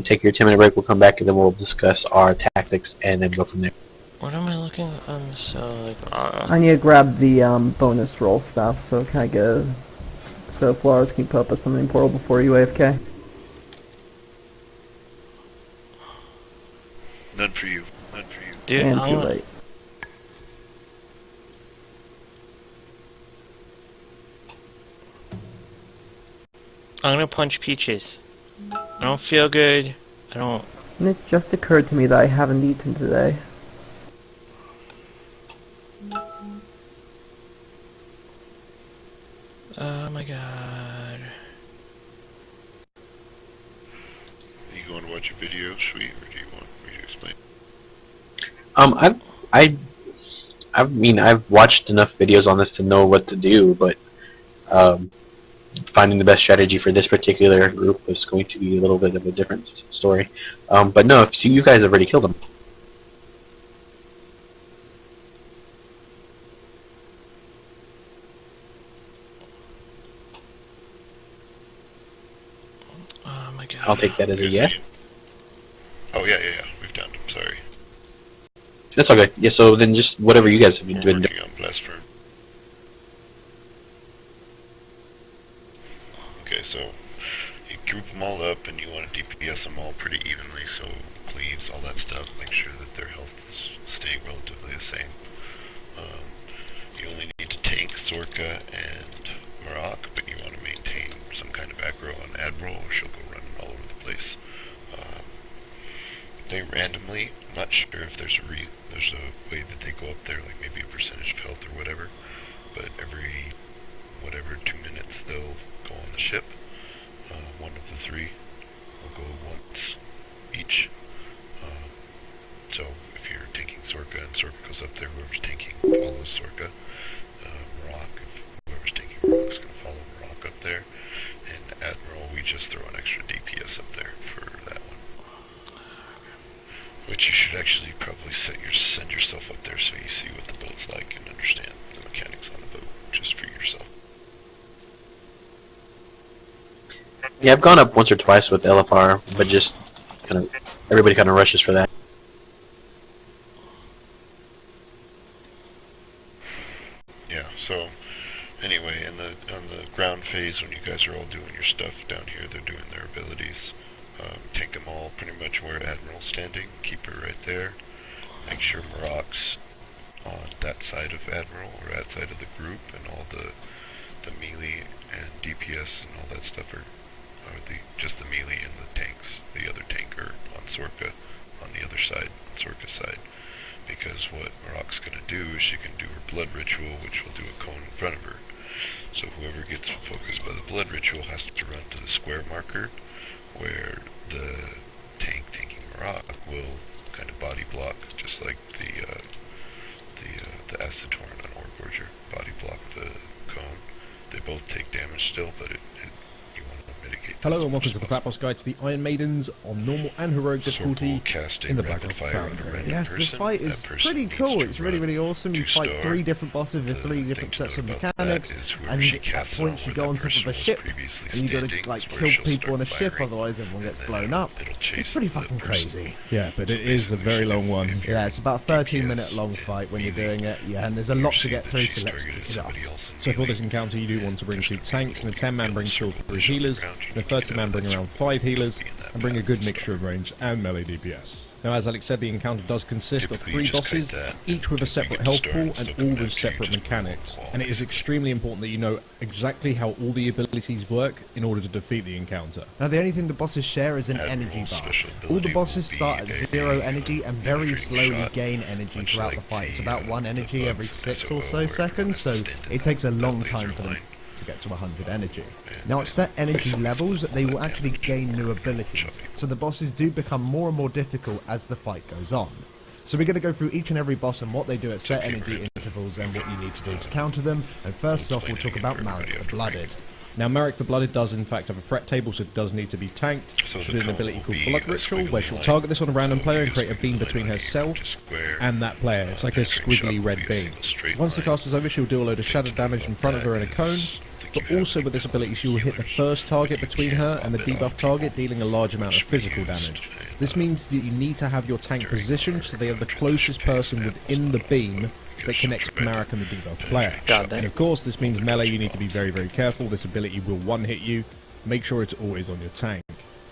Take your 10-minute break, we'll come back and then we'll discuss our tactics and then go from there. What am I looking on? So, I need to grab the bonus roll stuff, so can I get so Flores can put up a summoning portal before you AFK? None for you. None for you. Dude, And I'm too gonna, late. I'm gonna punch Peaches. I don't feel good. I don't... And it just occurred to me that I haven't eaten today. Oh my god. You going to watch a video, sweet, or do you want me to explain? I mean, I've watched enough videos on this to know what to do, but finding the best strategy for this particular group is going to be a little bit of a different story. But no, if you guys have already killed them. Oh my god. I'll take that as a yes. Oh, yeah, we've done them, sorry. That's all good. Yeah, so then just whatever you guys have been We're doing. working on Blast Firm. Okay, so you group them all up and you want to DPS them all pretty evenly, so cleaves, all that stuff, make sure that their health is staying relatively the same. You only need to tank Sorka and Marak, but you want to maintain some kind of aggro on Admiral, or she'll go running all over the place. They randomly, I'm not sure if there's a way that they go up there, like maybe a percentage of health or whatever, but every, 2 minutes they'll go on the ship. One of the three will go once each. So if you're taking Sorka and Sorka goes up there, whoever's tanking follows Sorka. Marak, if whoever's taking Marak's going to follow Marak up there. And Admiral, we just throw an extra DPS up there for that one. Which you should actually probably send yourself up there so you see what the boat's like and understand the mechanics on the boat, just for yourself. Yeah, I've gone up once or twice with LFR, but just kind of everybody kind of rushes for that. Yeah, so anyway, on the ground phase, when you guys are all doing your stuff down here, they're doing their abilities. Take them all pretty much where Admiral's standing, keep her right there. Make sure Marak's on that side of Admiral, or that side of the group, and all the melee and DPS and all that stuff are just the melee and the tanks. The other tanker on Sorka on the other side, on Sorka's side. Because what Marak's going to do is she can do her blood ritual, which will do a cone in front of her. So whoever gets focused by the blood ritual has to run to the square marker, where the tank taking Marak will kind of body block, just like the acid torrent on Orgorger, body block the cone. They both take damage still, but you want to mitigate Hello and welcome to the Fat Boss Guide to the Iron Maidens on normal and heroic difficulty in the Black Ops Foundry. Yes, this fight is pretty cool. It's really, really awesome. You fight 3 different bosses with 3 different sets of mechanics, and at points you go on top of a ship, and you gotta like kill people on a ship, otherwise everyone gets blown up. It's pretty fucking crazy. Yeah, but it is a very long one. Yeah, it's about a 13-minute long fight when you're doing it. Yeah, and there's a lot to get through, so let's kick it off. So for this encounter, you do want to bring 2 tanks, and a 10-man bring 2 or 3 healers, and a 30-man bring around 5 healers, and bring a good mixture of range and melee DPS. Now, as Alex said, the encounter does consist of 3 bosses, each with a separate health pool and all with separate mechanics. And it is extremely important that you know exactly how all the abilities work in order to defeat the encounter. Now, the only thing the bosses share is an energy bar. All the bosses start at 0 energy and very slowly gain energy throughout the fight. It's about 1 energy every 6 or so seconds, so it takes a long time for them to get to 100 energy. Now at set energy levels, they will actually gain new abilities, so the bosses do become more and more difficult as the fight goes on. So we're going to go through each and every boss and what they do at set energy intervals and what you need to do to counter them, and first off we'll talk about Marek the Blooded. Now, Marek the Blooded does in fact have a threat table, so it does need to be tanked. She'll do an ability called Blood Ritual, where she'll target this on a random player and create a beam between herself and that player. It's like a squiggly red beam. Once the cast is over, she'll do a load of shadow damage in front of her in a cone, but also with this ability she will hit the first target between her and the debuff target, dealing a large amount of physical damage. This means that you need to have your tank positioned so they are the closest person within the beam that connects Marek and the debuff player. And of course this means melee, you need to be very, very careful. This ability will one-hit you. Make sure it's always on your tank.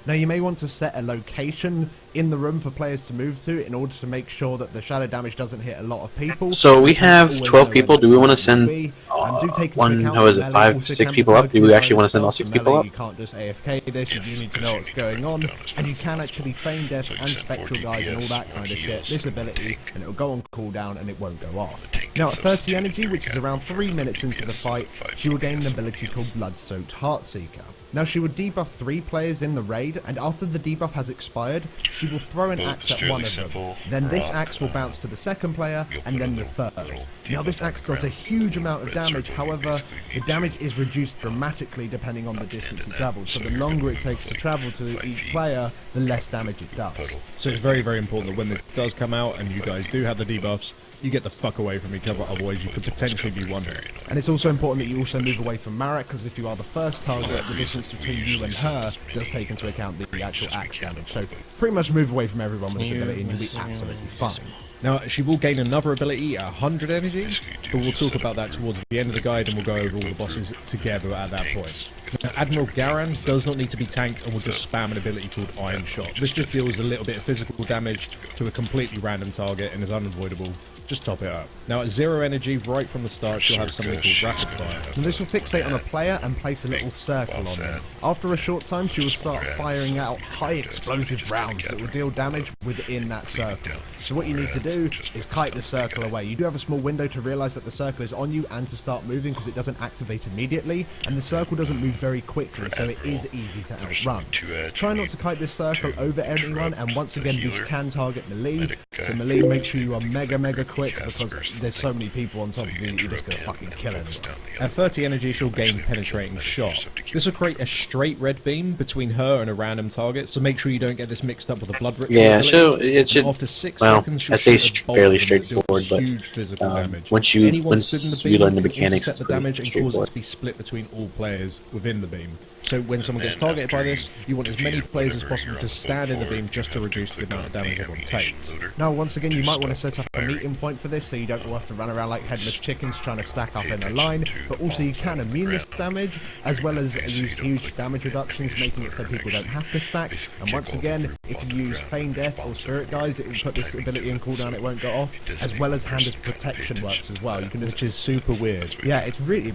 Now you may want to set a location in the room for players to move to in order to make sure that the shadow damage doesn't hit a lot of people. So we have 12 people. Do we want to send 5, 6 people up? Do we actually want to send all 6 people up? You can't just AFK this, you do need to know what's going on, and you can actually feign death and spectral guys and all that kind of shit. This ability, and it'll go on cooldown and it won't go off. Now at 30 energy, which is around 3 minutes into the fight, she will gain an ability called Blood-Soaked Heartseeker. Now she will debuff 3 players in the raid, and after the debuff has expired, she will throw an axe at one of them. Then this axe will bounce to the second player, and then the third. Now this axe does a huge amount of damage, however, the damage is reduced dramatically depending on the distance it travels. So the longer it takes to travel to each player, the less damage it does. So it's very, very important that when this does come out, and you guys do have the debuffs, you get the fuck away from each other, otherwise you could potentially be one-hit. And it's also important that you also move away from Marek, because if you are the first target, the distance between you and her does take into account the actual axe damage. So pretty much move away from everyone with this ability and you'll be absolutely fine. Now, she will gain another ability at 100 energy, but we'll talk about that towards the end of the guide and we'll go over all the bosses together at that point. Now, Admiral Garan does not need to be tanked and will just spam an ability called Iron Shot. This just deals a little bit of physical damage to a completely random target and is unavoidable. Just top it up. Now at 0 energy, right from the start, she'll have something called Rapid Fire. And this will fixate on a player and place a little circle on them. After a short time, she will start firing out high explosive rounds that will deal damage within that circle. So what you need to do is kite the circle away. You do have a small window to realise that the circle is on you and to start moving, because it doesn't activate immediately, and the circle doesn't move very quickly, so it is easy to outrun. Try not to kite this circle over anyone, and once again this can target melee, so melee, make sure you are mega quick, because there's so many people on top of you that you're just going to fucking kill everyone. At 30 energy, she'll gain Penetrating Shot. This will create a straight red beam between her and a random target, so make sure you don't get this mixed up with a Blood Ritual. Yeah, so it should. After 6 well, seconds, I say fairly straightforward, but once you learn the mechanics, it's the damage and cause it to be split between all players within the beam. So when someone gets targeted by this, you want as many players as possible to stand in the beam just to reduce the amount of damage everyone takes. Now once again you might want to set up a meeting point for this, so you don't have to run around like headless chickens trying to stack up in a line, but also you can immune this damage, as well as use huge damage reductions, making it so people don't have to stack. And once again, if you use Feign Death or Spirit Guys, it will put this ability in cooldown, it won't go off, as well as Hand as Protection works as well. You can just, which is super weird. Yeah, it's really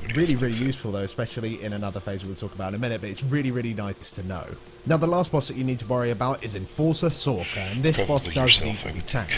useful though, especially in another phase we'll talk about in a minute, but it's really nice to know. Now the last boss that you need to worry about is Enforcer Sorka, and this boss does need to be tanked.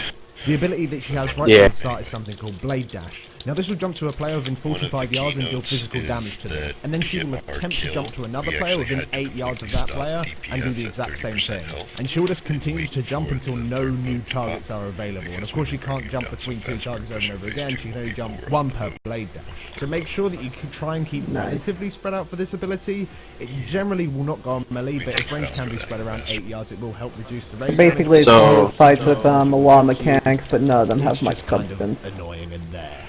The ability that she has right at the start is something called Blade Dash. Now this will jump to a player within 45 yards and deal physical damage to them. And then she will attempt to jump to another player within 8 yards of that player and do the exact same thing. And she will just continue to jump until no new targets are available. And of course she can't jump between 2 targets over and over again, she can only jump 1 per Blade Dash. So make sure that you can try and keep relatively spread out for this ability. It generally will not go on melee, but if range can be spread around 8 yards, it will help reduce the range. So basically it's one of those fights with a lot of mechanics, but none of them have much substance. Annoying in there.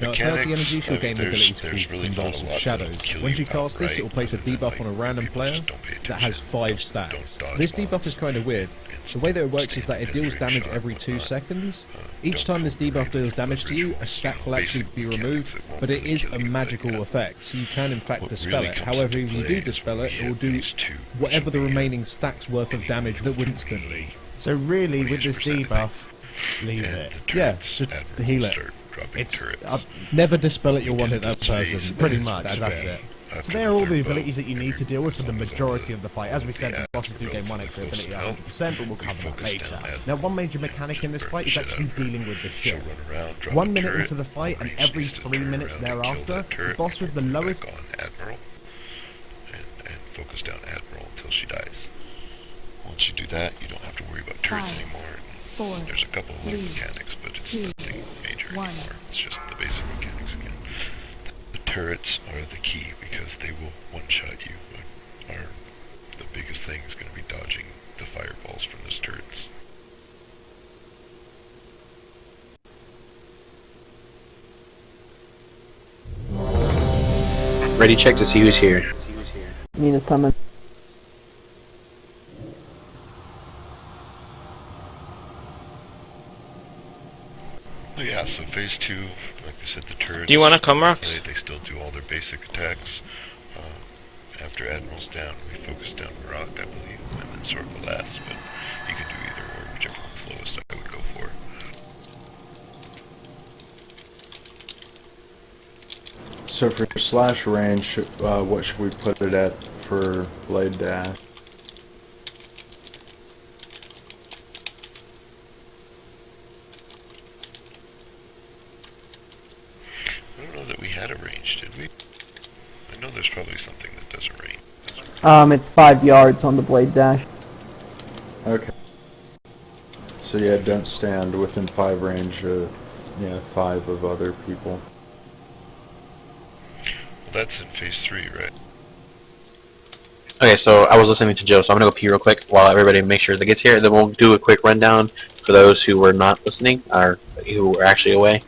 Now at 30 energy she'll gain the ability called Convulsive Shadows. When she casts this, it will place a debuff on a random player that has 5 stacks. This debuff is kind of weird. The way that it works is that it deals damage every 2 seconds. Each time this debuff deals damage to you, a stack will actually be removed, but it is a magical effect, so you can in fact dispel it. However, if you do dispel it, it will do whatever the remaining stack's worth of damage would instantly. So really, with this debuff, leave it. Yeah, just heal it. It's never dispel it, you'll one-hit that person. Pretty much, that's it. So they're all the abilities that you need to deal with for the majority of the fight. As we said, the bosses do gain 1 extra ability at 100%, but we'll cover that later. Now, one major mechanic in this fight is actually dealing with the shield. 1 minute into the fight, and every 3 minutes thereafter, the boss with the lowest... Admiral, and focus down Admiral until she dies. Once you do that, you don't have to worry about turrets anymore. There's a couple of mechanics, but it's nothing major anymore. It's just the basic mechanics again. The turrets are the key because they will one-shot you. The biggest thing is going to be dodging the fireballs from those turrets. Ready check to see who's here. Need a summon. Yeah, so phase 2, like I said, the turrets... Do you want to come, Rox? They still do all their basic attacks. After Admiral's down, we focus down Rock, I believe, and then circle last, but you can do either or, whichever one's lowest I would go for. So for slash range, what should we put it at for Blade Dash? I don't know that we had a range, did we? I know there's probably something that does a range. It's 5 yards on the Blade Dash. Okay. So yeah, don't stand within 5 range of, 5 of other people. Well, that's in phase 3, right? Okay, so I was listening to Joe, so I'm gonna go pee real quick while everybody makes sure that gets here. Then we'll do a quick rundown for those who were not listening or who were actually away.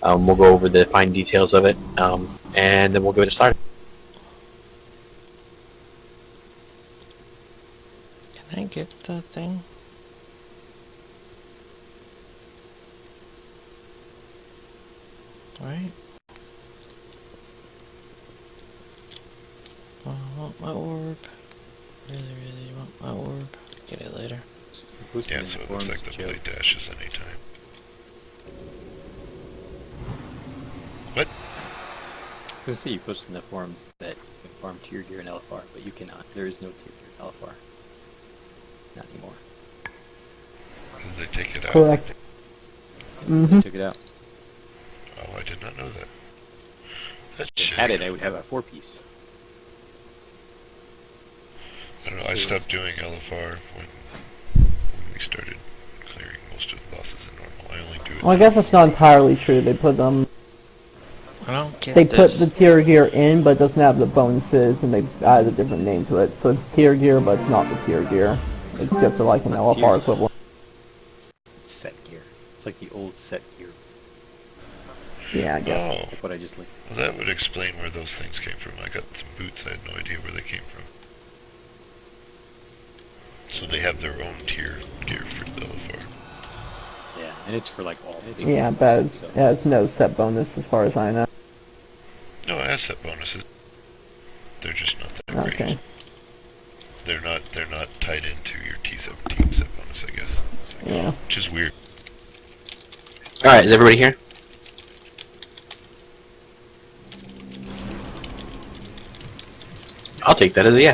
We'll go over the fine details of it, and then we'll get it started. Can I get the thing? Alright. I want my orb. Really want my orb. Get it later. Yeah, so it looks like the Blade Dash is anytime. What? I was going to say you posted in the forums that you can farm tier gear in LFR, but you cannot. There is no tier gear in LFR. Not anymore. Did they take it out? Correct. They took it out. Oh, I did not know that. That's If I had it, I would have a 4-piece. I don't know, I stopped doing LFR when we started clearing most of the bosses in normal. I only do it. Well, I guess that's not entirely true. They put them. I don't get They this. put the tier gear in, but it doesn't have the bonuses, and they added a different name to it. So it's tier gear, but it's not the tier gear. It's just like an LFR equivalent. Set gear. It's like the old set gear. Yeah, I guess. Oh, Like what I just linked. well, that would explain where those things came from. I got some boots, I had no idea where they came from. So they have their own tier gear for the LFR. Yeah, and it's for like all. Yeah, but it has no set bonus as far as I know. No, it has set bonuses. They're just not that great. Okay. They're not tied into your T17 set bonus, I guess. So, Yeah. which is weird. Alright, is everybody here? I'll take that as a yeah.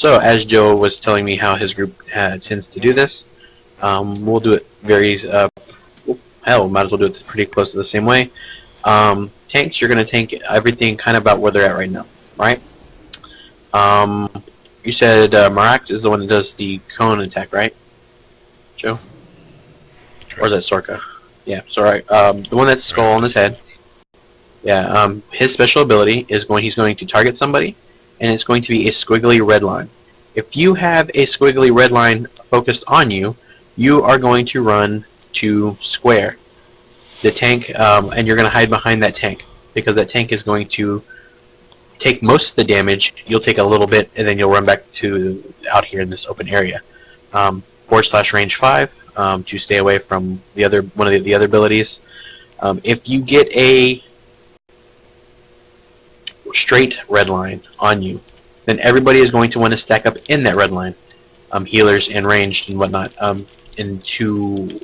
So, as Joe was telling me how his group tends to do this, we'll do it very, hell, might as well do it pretty close to the same way. Tanks, you're going to tank everything kind of about where they're at right now, right? You said Marak is the one that does the cone attack, right, Joe? Or is that Sorka? Yeah, sorry. The one that's skull on his head. Yeah, his special ability is he's going to target somebody, and it's going to be a squiggly red line. If you have a squiggly red line focused on you, you are going to run to square the tank, and you're going to hide behind that tank, because that tank is going to take most of the damage. You'll take a little bit, and then you'll run back to out here in this open area. /range 5 to stay away from one of the other abilities. If you get a straight red line on you, then everybody is going to want to stack up in that red line, healers and ranged and whatnot, and to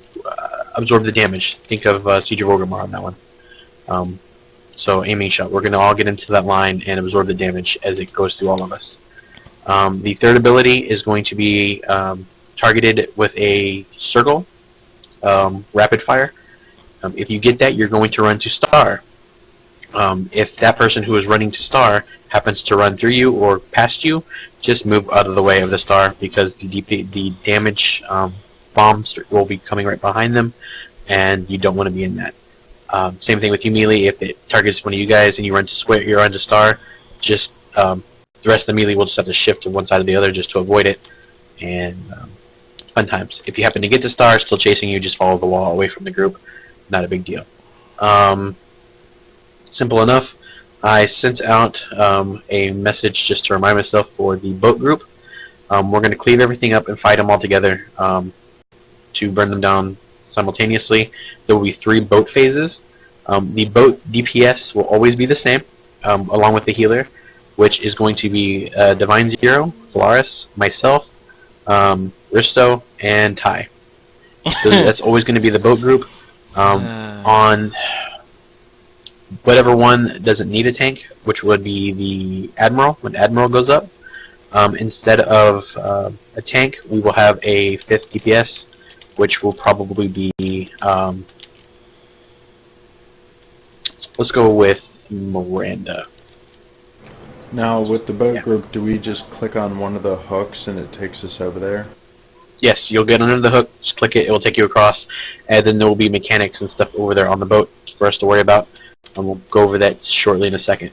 absorb the damage. Think of Siege of Orgrimmar on that one. So aiming shot. We're going to all get into that line and absorb the damage as it goes through all of us. The third ability is going to be targeted with a circle, rapid fire. If you get that, you're going to run to star. If that person who is running to star happens to run through you or past you, just move out of the way of the star, because the damage bombs will be coming right behind them, and you don't want to be in that. Same thing with you melee. If it targets one of you guys and you run to square, you run to star, just the rest of the melee will just have to shift to one side or the other just to avoid it. And fun times. If you happen to get to star, still chasing you, just follow the wall away from the group. Not a big deal. Simple enough. I sent out a message just to remind myself for the boat group. We're going to cleave everything up and fight them all together to burn them down simultaneously. There will be 3 boat phases. The boat DPS will always be the same, along with the healer, which is going to be Divine Zero, Falaris, myself, Risto, and Ty. That's always going to be the boat group. On whatever one doesn't need a tank, which would be the Admiral, when Admiral goes up, instead of a tank, we will have a 5th DPS, which will probably be, let's go with Miranda. Now, with the boat group, do we just click on one of the hooks and it takes us over there? Yes, you'll get under the hook, just click it, it will take you across, and then there will be mechanics and stuff over there on the boat for us to worry about, and we'll go over that shortly in a second.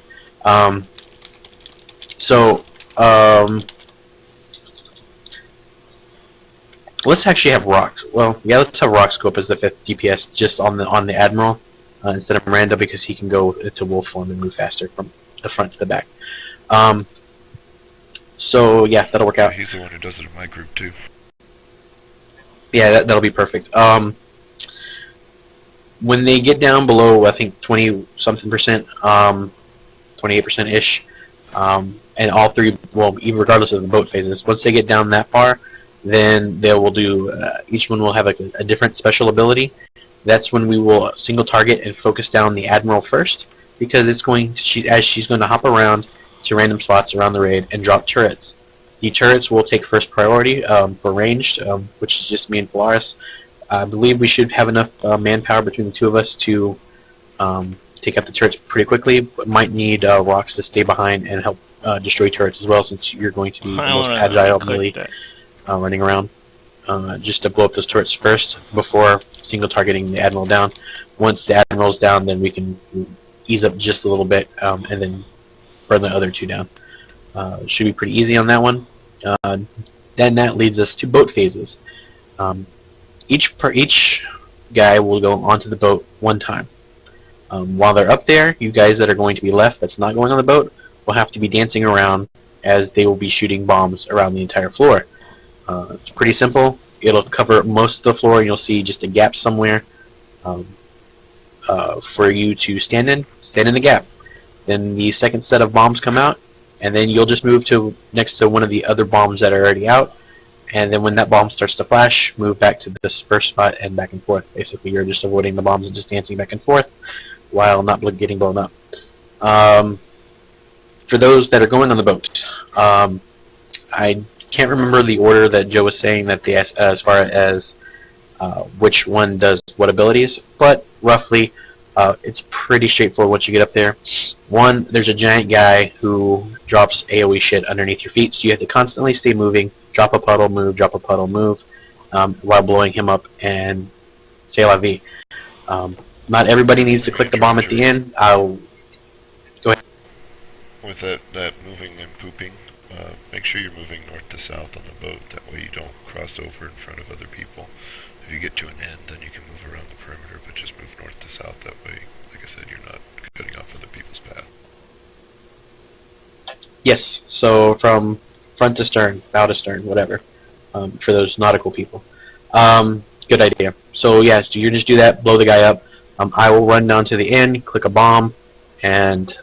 Let's actually have rocks. Well, yeah, let's have rocks go up as the 5th DPS just on the Admiral instead of Miranda, because he can go to wolf form and move faster from the front to the back. So yeah, that'll work out. He's the one who does it in my group too. Yeah, that'll be perfect. When they get down below, I think 20-something%, 28%-ish, and all 3, well, even regardless of the boat phases, once they get down that far, then they will do, each one will have a different special ability. That's when we will single target and focus down the Admiral first, because it's going to, as she's going to hop around to random spots around the raid and drop turrets. The turrets will take first priority for ranged, which is just me and Falaris. I believe we should have enough manpower between the 2 of us to take out the turrets pretty quickly, but might need rocks to stay behind and help destroy turrets as well, since you're going to be the most agile melee running around. Just to blow up those turrets first before single targeting the Admiral down. Once the Admiral's down, then we can ease up just a little bit and then burn the other 2 down. Should be pretty easy on that one. Then that leads us to boat phases. Each guy will go onto the boat 1 time. While they're up there, you guys that are going to be left that's not going on the boat will have to be dancing around, as they will be shooting bombs around the entire floor. It's pretty simple. It'll cover most of the floor, and you'll see just a gap somewhere for you to stand in the gap. Then the second set of bombs come out, and then you'll just move to next to one of the other bombs that are already out, and then when that bomb starts to flash, move back to this first spot and back and forth. Basically, you're just avoiding the bombs and just dancing back and forth while not getting blown up. For those that are going on the boat, I can't remember the order that Joe was saying that as far as which one does what abilities, but roughly it's pretty straightforward once you get up there. One, there's a giant guy who drops AoE shit underneath your feet, so you have to constantly stay moving, drop a puddle, move, while blowing him up, and say la vie. Not everybody needs to click the bomb at the end. Go ahead. With that moving and pooping, make sure you're moving north to south on the boat. That way you don't cross over in front of other people. If you get to an end, then you can move around the perimeter, but just move north to south. That way, like I said, you're not cutting off other people's path. Yes, so from front to stern, bow to stern, whatever, for those nautical people. Good idea. So yeah, so you just do that, blow the guy up. I will run down to the end, click a bomb, and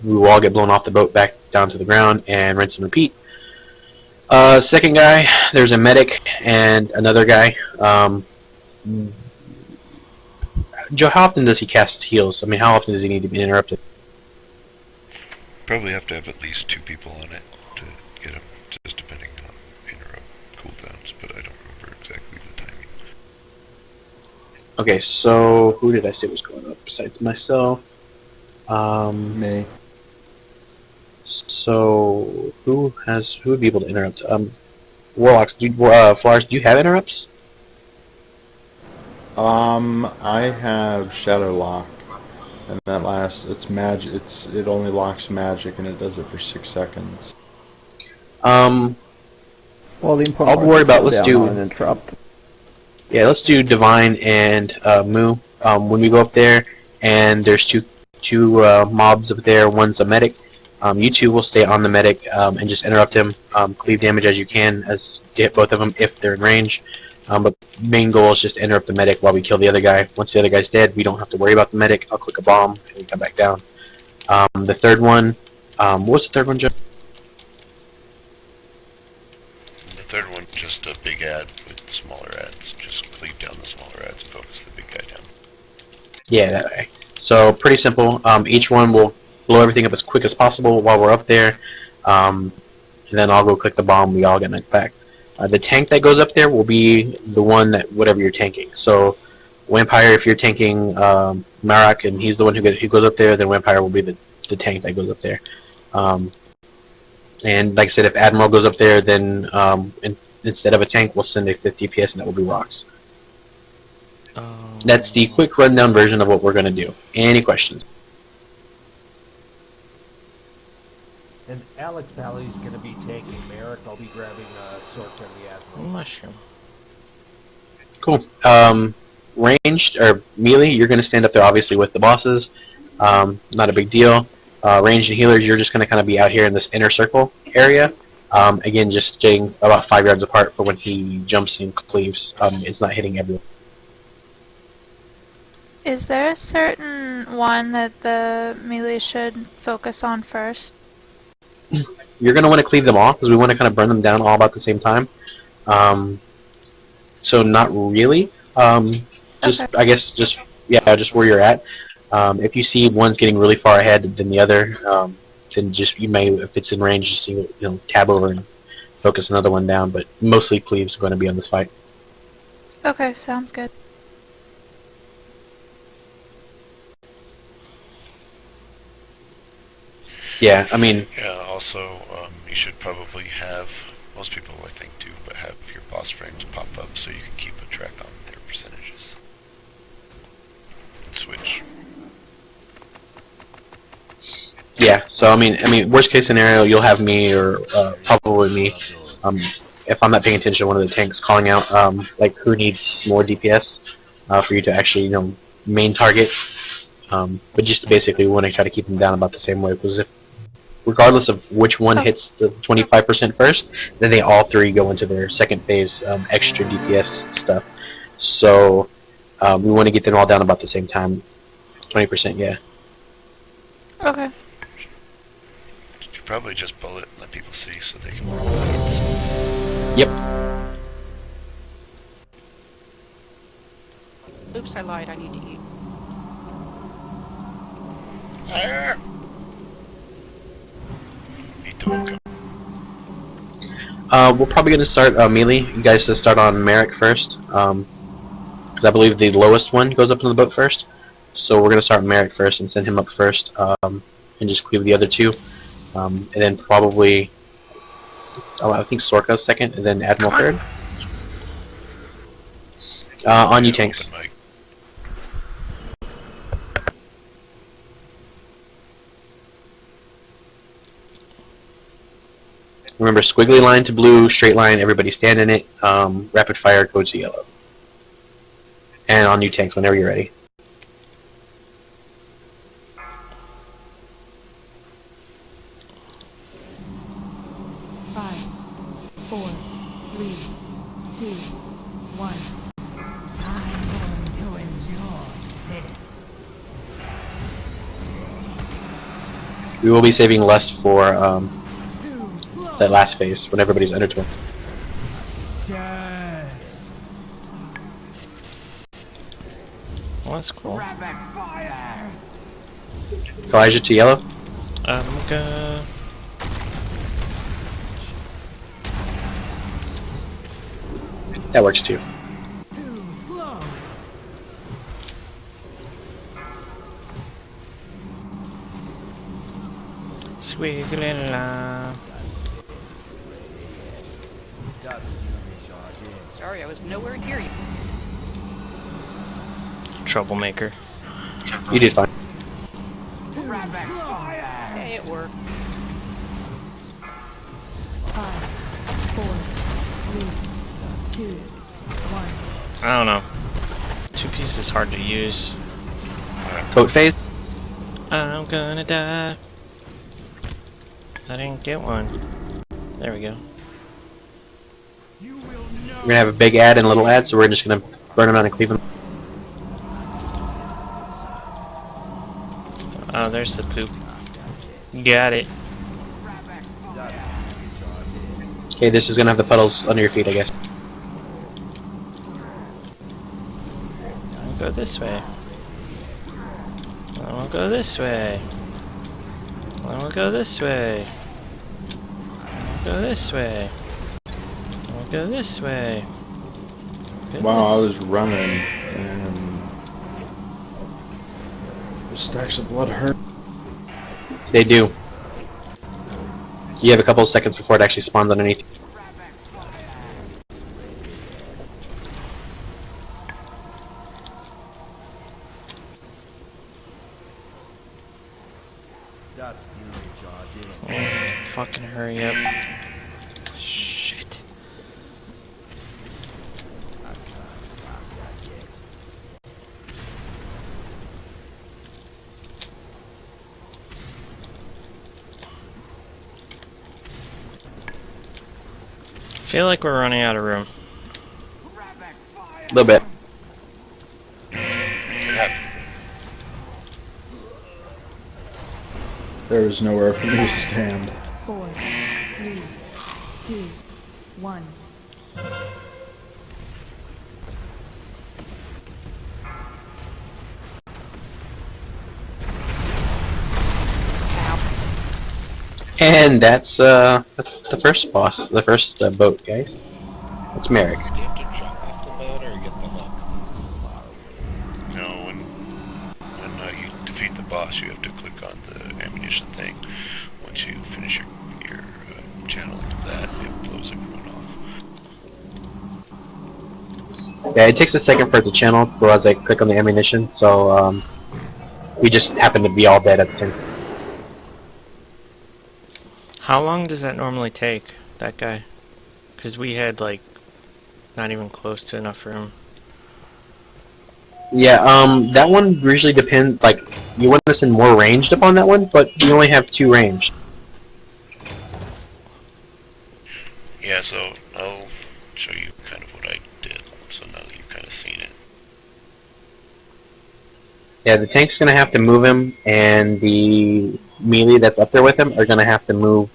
we will all get blown off the boat back down to the ground and rinse and repeat. Second guy, there's a medic and another guy. Joe, how often does he cast heals? I mean, how often does he need to be interrupted? Probably have to have at least 2 people on it to get him, just depending on interrupt cooldowns, but I don't remember exactly the timing. Okay, so who did I say was going up besides myself? Me. So who would be able to interrupt? Warlocks, Flowers, do you have interrupts? I have Shadow Lock, and that lasts. It's magic. It only locks magic, and it does it for 6 seconds. Well, the important I'll worry about. Let's do an interrupt. Yeah, let's do Divine and Moo. When we go up there, and there's two mobs up there. One's a medic. You two will stay on the medic and just interrupt him. Cleave damage as you can as to hit both of them if they're in range. But main goal is just to interrupt the medic while we kill the other guy. Once the other guy's dead, we don't have to worry about the medic. I'll click a bomb and we come back down. The third one, what was the third one, Joe? The third one, just a big ad with smaller ads. Just cleave down the smaller ads and focus the big guy down. Yeah, that way. So pretty simple. Each one will blow everything up as quick as possible while we're up there. And then I'll go click the bomb. We all get knocked back. The tank that goes up there will be the one that whatever you're tanking. So Vampire, if you're tanking Marak and he's the one who goes up there, then Vampire will be the tank that goes up there. And like I said, if Admiral goes up there, then instead of a tank, we'll send a 50 DPS and that will be rocks. That's the quick rundown version of what we're going to do. Any questions? And Alex Valley's going to be taking Merrick. I'll be grabbing Sork and the Admiral. Mushroom. Cool. Ranged, or melee, you're going to stand up there obviously with the bosses. Not a big deal. Ranged and healers, you're just going to kind of be out here in this inner circle area. Again, just staying about 5 yards apart for when he jumps and cleaves. It's not hitting everyone. Is there a certain one that the melee should focus on first? You're going to want to cleave them all, because we want to kind of burn them down all about the same time. So not really. Just okay. I guess just where you're at. If you see one's getting really far ahead than the other, then just you may, if it's in range, just see, tab over and focus another one down. But mostly cleaves are going to be on this fight. Okay, sounds good. Yeah, I mean. Yeah. Also, you should probably have, most people I think do, but have your boss frames pop up so you can keep a track on their percentages. And switch. Yeah. So I mean, worst case scenario, you'll have me or probably me. If I'm not paying attention to one of the tanks, calling out like who needs more DPS for you to actually main target. But just basically we want to try to keep them down about the same way, because if regardless of which one hits the 25% first, then they all three go into their second phase extra DPS stuff. So we want to get them all down about the same time. 20%, yeah. Okay. You probably just bullet and let people see so they can roll points. Yep. Oops, I lied. I need to eat. Eat the welcome. We're probably going to start melee. You guys to start on Merrick first, because I believe the lowest one goes up in the boat first. So we're going to start Merrick first and send him up first, and just cleave the other two, and then probably, I think Sorka second, and then Admiral third. On you, tanks. Remember, squiggly line to blue, straight line, everybody stand in it, rapid fire, go to yellow. And on you, tanks, whenever you're ready. Five, four, three, two, one. I'm going to enjoy this. We will be saving less for that last phase when everybody's under 20. Well, that's cool. Elijah to yellow. I'm gonna. That works too. Squiggly line. Sorry, I was nowhere near you. Troublemaker. You did fine. Hey, it worked. 5, 4, 3, 2, 1. I don't know. 2 pieces is hard to use. Boat phase. I'm gonna die. I didn't get one. There we go. We're gonna have a big ad and a little ad, so we're just gonna burn them out and cleave them. Oh, there's the poop. Got it. Okay, this is gonna have the puddles under your feet, I guess. I'll go this way. I'll go this way. I'll go this way. I'll go this way. I'll go this way. Wow, I was running and the stacks of blood hurt. They do. You have a couple of seconds before it actually spawns underneath. Oh, fucking hurry up. Shit. I feel like we're running out of room. A little bit. There is nowhere for me to stand. 4, 3, 2, 1. And that's the first boss, the first boat, guys. It's Merrick. Do you have to jump off the boat or get the hook? No, when you defeat the boss, you have to click on the ammunition thing. Once you finish your channeling of that, it blows everyone off. Yeah, it takes a second for it to channel as I click on the ammunition, so we just happen to be all dead at the same time. How long does that normally take, that guy? Because we had, like, not even close to enough room. Yeah, that one usually depends, like, you want us in more ranged upon that one, but you only have 2 ranged. Yeah, so I'll show you kind of what I did, so now that you've kind of seen it. Yeah, the tank's gonna have to move him, and the melee that's up there with him are gonna have to move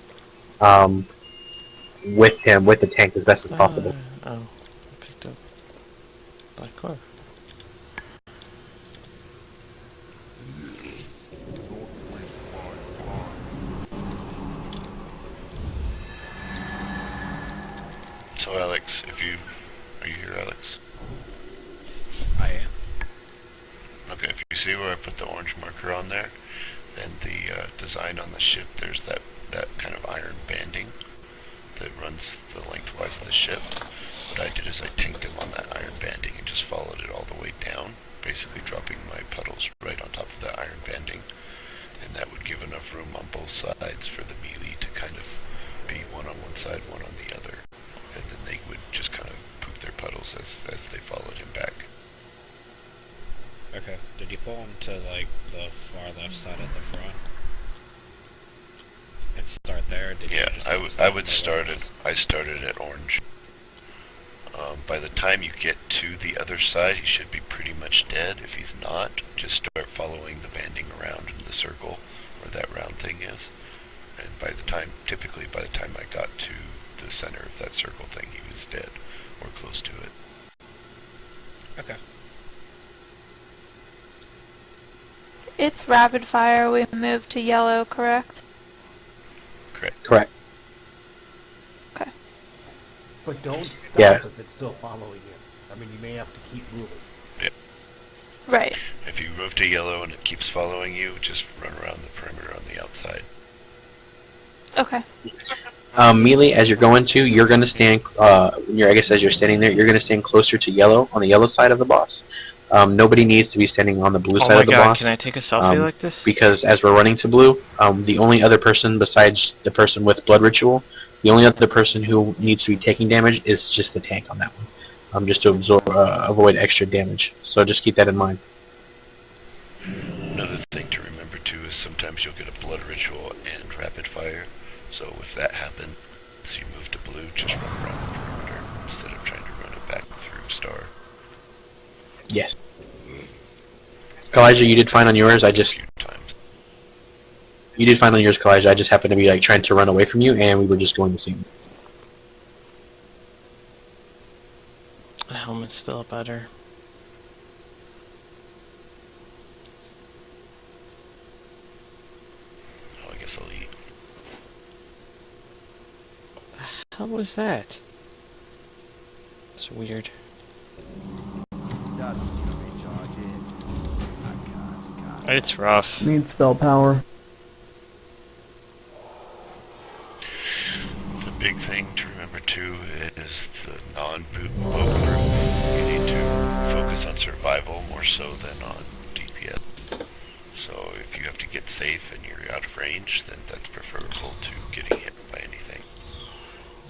with him, with the tank, as best as possible. Oh, I picked up black core. So Alex, are you here, Alex? I am. Okay, if you see where I put the orange marker on there, and the design on the ship, there's that kind of iron banding that runs the lengthwise of the ship. What I did is I tanked him on that iron banding and just followed it all the way down, basically dropping my puddles right on top of that iron banding. And that would give enough room on both sides for the melee to kind of be one on one side, one on the other. And then they would just kind of poop their puddles as they followed him back. Okay. Did you pull him to like the far left side of the front? And start there? Did Yeah, you just I started at orange. By the time you get to the other side, he should be pretty much dead. If he's not, just start following the banding around in the circle where that round thing is. And typically by the time I got to the center of that circle thing, he was dead or close to it. Okay. It's rapid fire. We moved to yellow, correct? Correct. Okay. But don't stop Yeah. if it's still following you. I mean, you may have to keep moving. Yeah. Right. If you move to yellow and it keeps following you, just run around the perimeter on the outside. Okay. Melee, as you're going to, you're going to stand, I guess as you're standing there, you're going to stand closer to yellow, on the yellow side of the boss. Nobody needs to be standing on the blue side of the boss. Can I take a selfie like this? Because as we're running to blue, the only other person besides the person with blood ritual, the only other person who needs to be taking damage is just the tank on that one. Just to avoid extra damage. So just keep that in mind. Another thing to remember too is sometimes you'll get a blood ritual and rapid fire. So if that happens, you move to blue, just run around the perimeter instead of trying to run it back through star. Yes. Kalijah, you did fine on yours. You did fine on yours, Kalijah. I just happened to be like trying to run away from you, and we were just going the same. The helmet's still better. Oh, I guess I'll eat. How was that? It's weird. It's rough. Need spell power. The big thing to remember too is the non-boot opener. You need to focus on survival more so than on DPS. So if you have to get safe and you're out of range, then that's preferable to getting hit by anything.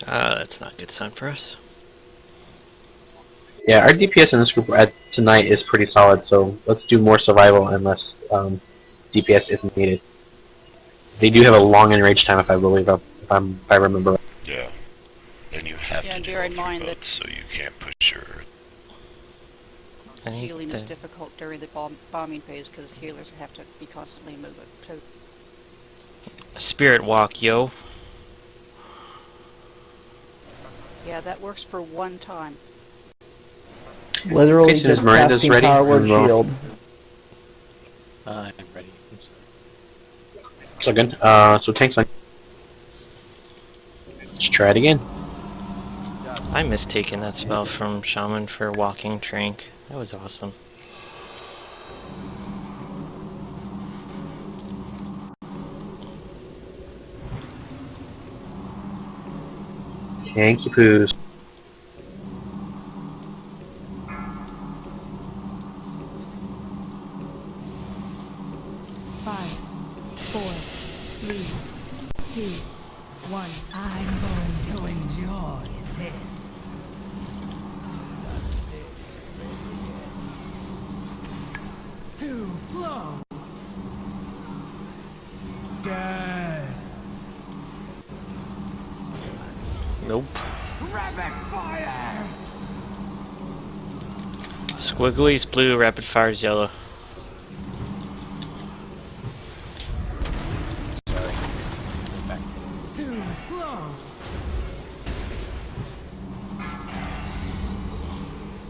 That's not a good sign for us. Yeah, our DPS in this group tonight is pretty solid, so let's do more survival and less DPS if needed. They do have a long enrage time, if I remember. Yeah, and you have to do in mind that so you can't push your. Healing is difficult during the bombing phase because healers have to be constantly moving too. Spirit walk, yo. Yeah, that works for one time. Literally Okay, so just Miranda's casting ready. Power Word Shield. I'm ready. So good. So tank's on. Let's try it again. I missed taking that spell from Shaman for walking trank. That was awesome. Thank you, poos. Five, 4, 3, 2, 1. I'm going to enjoy this. Too slow. Dead. Nope. Rapid fire. Squiggly's blue, rapid fire's yellow. Too slow.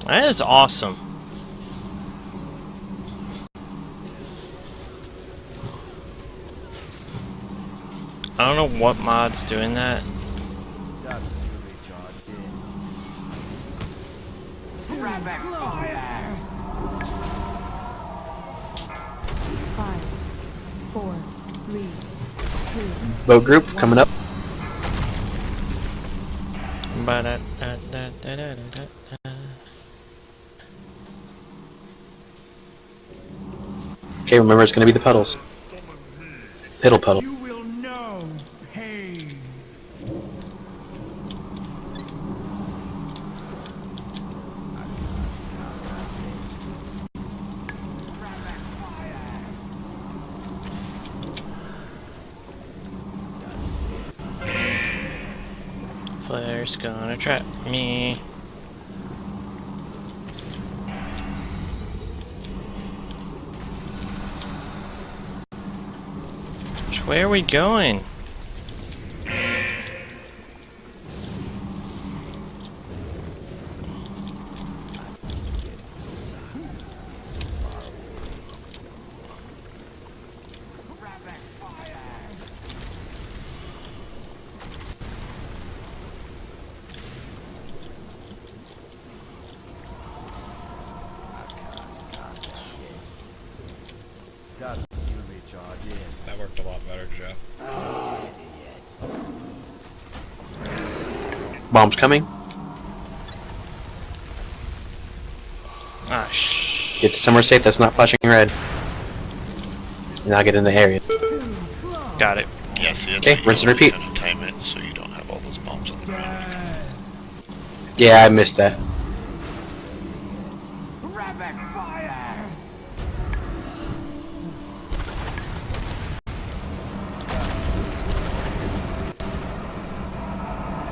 That is awesome. I don't know what mod's doing that. That's too recharged in. Five, four, three, two. Boat group coming up. Okay, remember it's gonna be the pedals. Pedal. You will know pain. Flare's gonna trap me. Where are we going? That worked a lot better, Joe. Bombs coming. Ah, shh. Get to somewhere safe that's not flashing red. And now get in the area. Got it. Yeah, see, that's Okay, why rinse and you repeat. gotta time it so you don't have all those bombs on the ground. Yeah, I missed that. Rapid fire!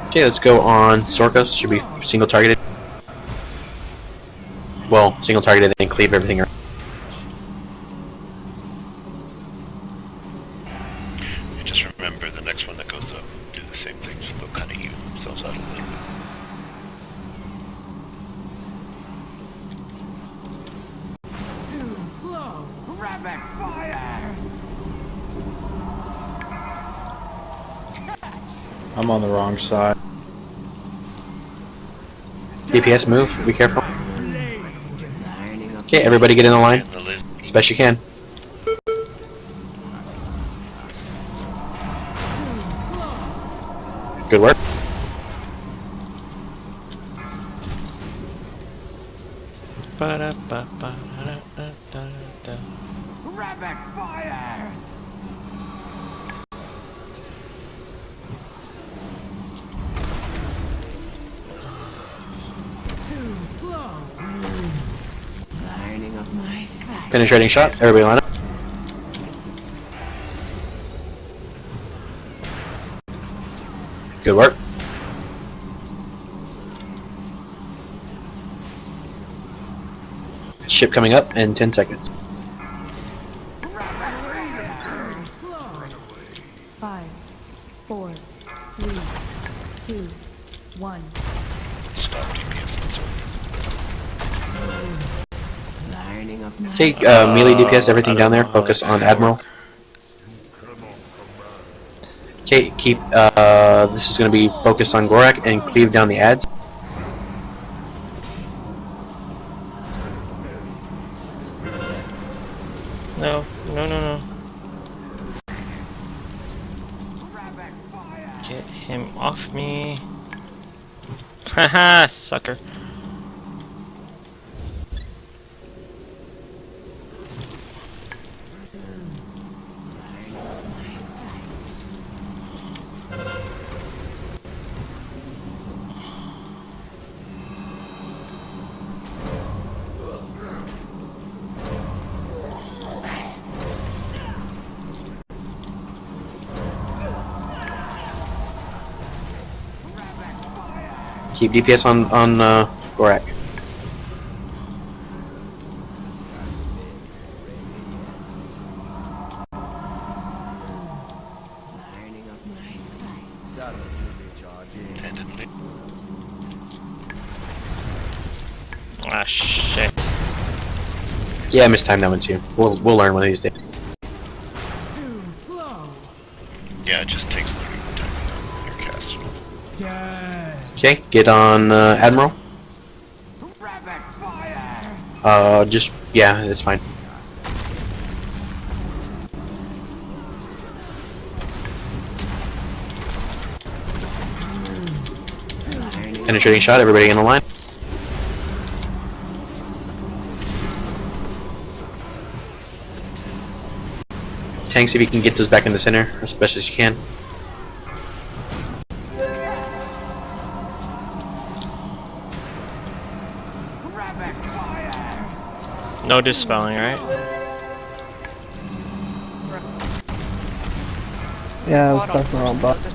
Okay, let's go on Sorkos. Should be single targeted. Well, single targeted and cleave everything around. And just remember, the next one that goes up, do the same thing, so they'll kind of even themselves out a little bit. Too slow! Rapid fire! I'm on the wrong side. DPS move, be careful. Okay, everybody get in the line. As best you can. Good work. Rapid fire! Too slow! Lining up my sight. Penetrating shot. Everybody line up. Good work. Ship coming up in 10 seconds. 5, 4, 3, 2, 1. Stop DPS and Lining up my Take melee DPS, everything down there. Focus on Admiral. Okay, keep. This is going to be focused on Gorak and cleave down the ads. No. Get him off me. Haha, sucker. Keep DPS on Gorak. Ah, shit. Yeah, I mistimed that one too. We'll learn one of these days. yeah, it just takes the time you're casting. Okay, get on Admiral. Just, yeah, it's fine. Penetrating shot, everybody in the line. Tanks, if you can get those back in the center as best as you can. No dispelling, right? Yeah, I was pressing the wrong button.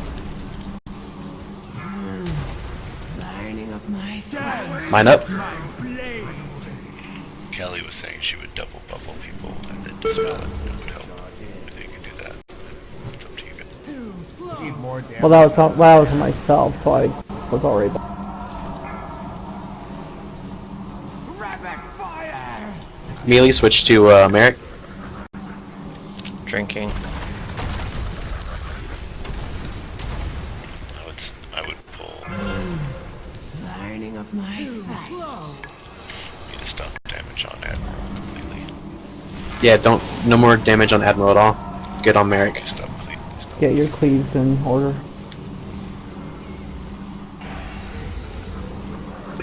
Line up. Kelly was saying she would double bubble people and then dispel it. It would help. If you can do that, it's up to you guys. Well, that was on myself, so I was already. Melee switch to Merrick. Drinking. I would pull. Lining up my sights. Need to stop damage on Admiral completely. Yeah, no more damage on Admiral at all. Get on Merrick. Stop Get your cleaves in order.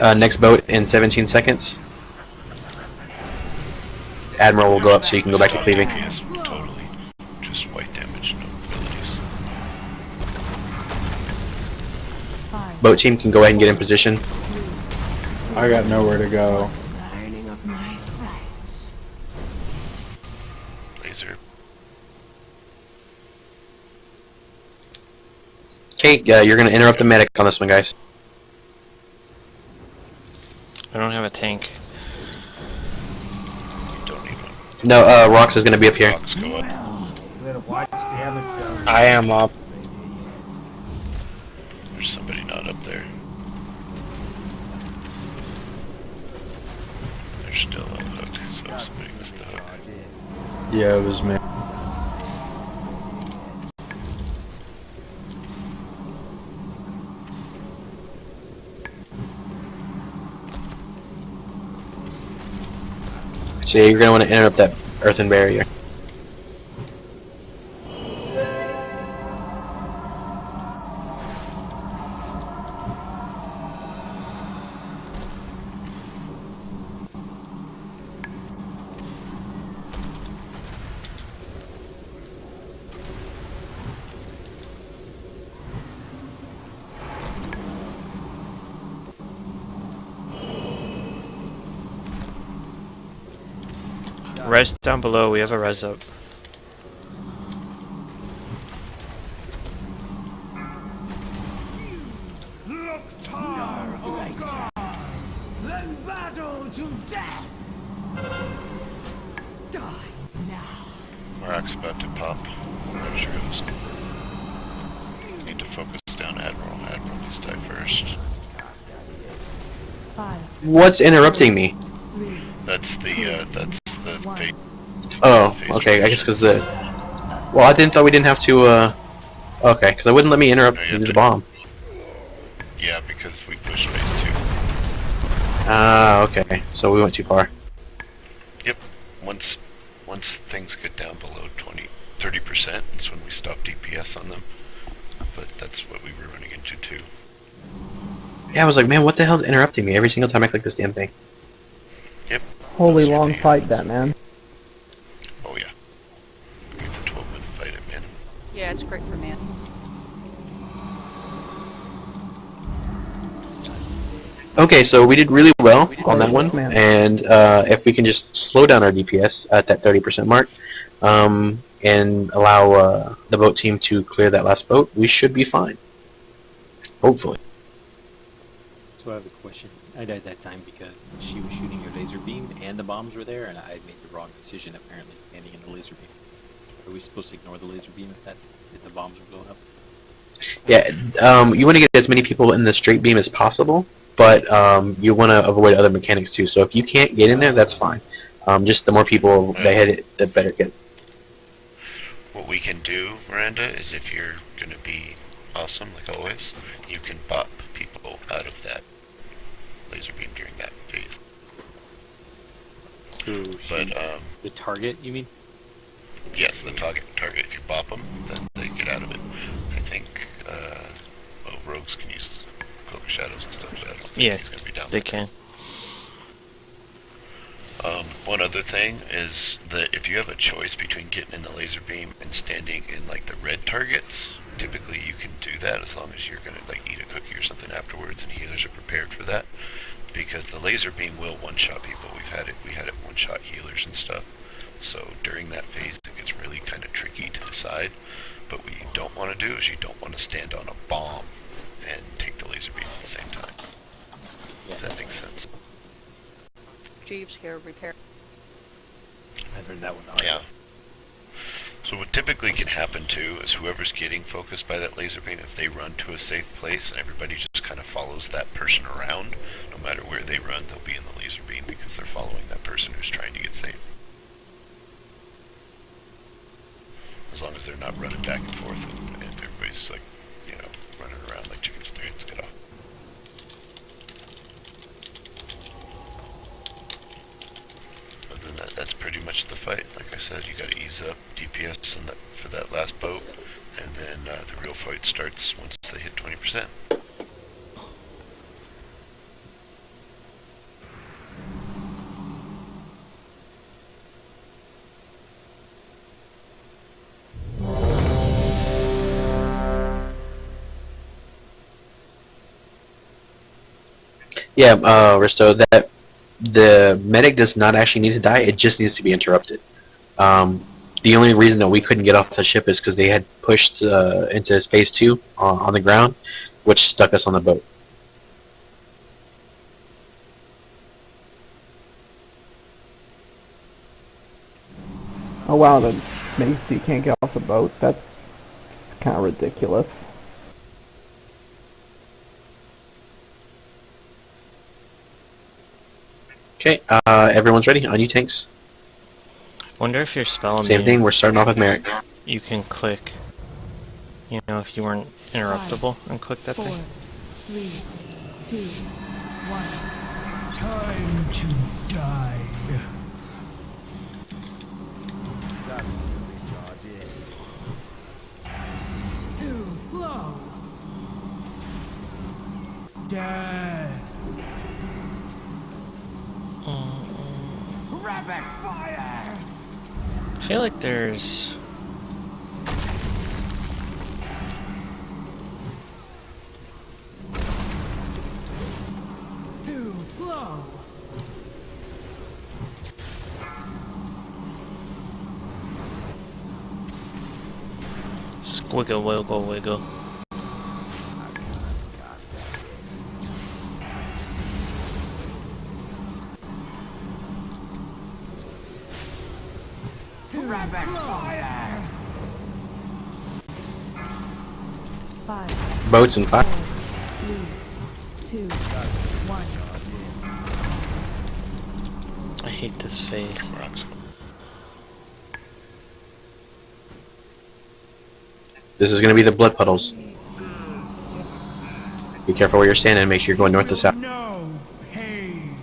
Next boat in 17 seconds. Admiral will go up so you can go back to cleaving. Yes, totally. Just white damage, no abilities. Boat team can go ahead and get in position. I got nowhere to go. Lining up my sights. Laser. Kate, you're gonna interrupt the medic on this one, guys. I don't have a tank. No, Rox is gonna be up here. I am up. There's somebody not up there. They're still unhooked, so somebody missed the hook. Yeah, it was me. So you're gonna want to interrupt that earthen barrier. Res down below, we have a res up. Then battle to death. Die now. Marak's about to pop. There's your host. Need to focus down Admiral. Admiral needs to die first. 5. What's interrupting me? That's the fate. Oh, okay. I guess because the. Well, I thought we didn't have to. Okay, because it wouldn't let me interrupt the bomb. Yeah, because we pushed phase 2. Ah, okay. So we went too far. Yep. Once things get down below 30%, that's when we stop DPS on them. But that's what we were running into too. Yeah, I was like, man, what the hell's interrupting me every single time I click this damn thing? Yep. Holy long fight, that man. Oh yeah. It's a 12-minute fight at man. Yeah, it's great for man. Okay, so we did really well on that one, and if we can just slow down our DPS at that 30% mark, and allow the boat team to clear that last boat, we should be fine. Hopefully. So I have a question. I died that time because she was shooting your laser beam and the bombs were there, and I had made the wrong decision apparently standing in the laser beam. Are we supposed to ignore the laser beam if the bombs are blowing up? Yeah, you want to get as many people in the straight beam as possible, but you want to avoid other mechanics too. So if you can't get in there, that's fine. Just the more people that hit it, the better get. What we can do, Miranda, is if you're gonna be awesome like always, you can bop people out of that laser beam during that phase. So But the target, you mean? yes, the target. If you bop them, then they get out of it. I think well, rogues can use cloak of shadows and stuff. So I don't think Yeah, he's gonna be down they there. can. One other thing is that if you have a choice between getting in the laser beam and standing in like the red targets, typically you can do that as long as you're gonna like eat a cookie or something afterwards, and healers are prepared for that. Because the laser beam will one-shot people. We had it one-shot healers and stuff. So during that phase, it gets really kind of tricky to decide. But what you don't want to do is you don't want to stand on a bomb and take the laser beam at the same time. If that makes sense. Jeeves here, repair. I heard that one. Yeah. So what typically can happen too is whoever's getting focused by that laser beam, if they run to a safe place and everybody just kind of follows that person around, no matter where they run, they'll be in the laser beam because they're following that person who's trying to get safe. As long as they're not running back and forth and everybody's like, you know, running around like chickens with their heads cut off. Other than that, that's pretty much the fight. Like I said, you gotta ease up DPS and for that last boat, and then the real fight starts once they hit 20%. Yeah, Risto, that the medic does not actually need to die, it just needs to be interrupted. The only reason that we couldn't get off the ship is because they had pushed into phase 2 on the ground, which stuck us on the boat. Oh wow, that makes you can't get off the boat. That's kind of ridiculous. Okay, everyone's ready. On you, tanks. Wonder if your spell. Same thing. We're starting off with Merrick. You can click. You know, if you weren't interruptible, and click that 4, thing. 3, 2, 1. Time to die. That's recharge in. Too slow. Dead. Rapid fire. I feel like there's. Too slow. Squiggle, wiggle, wiggle. Rapid fire. 5, Boats and 5. 3, 2, 1. I hate this phase. This is going to be the blood puddles. Be careful where you're standing. Make sure you're going north to south. No pain.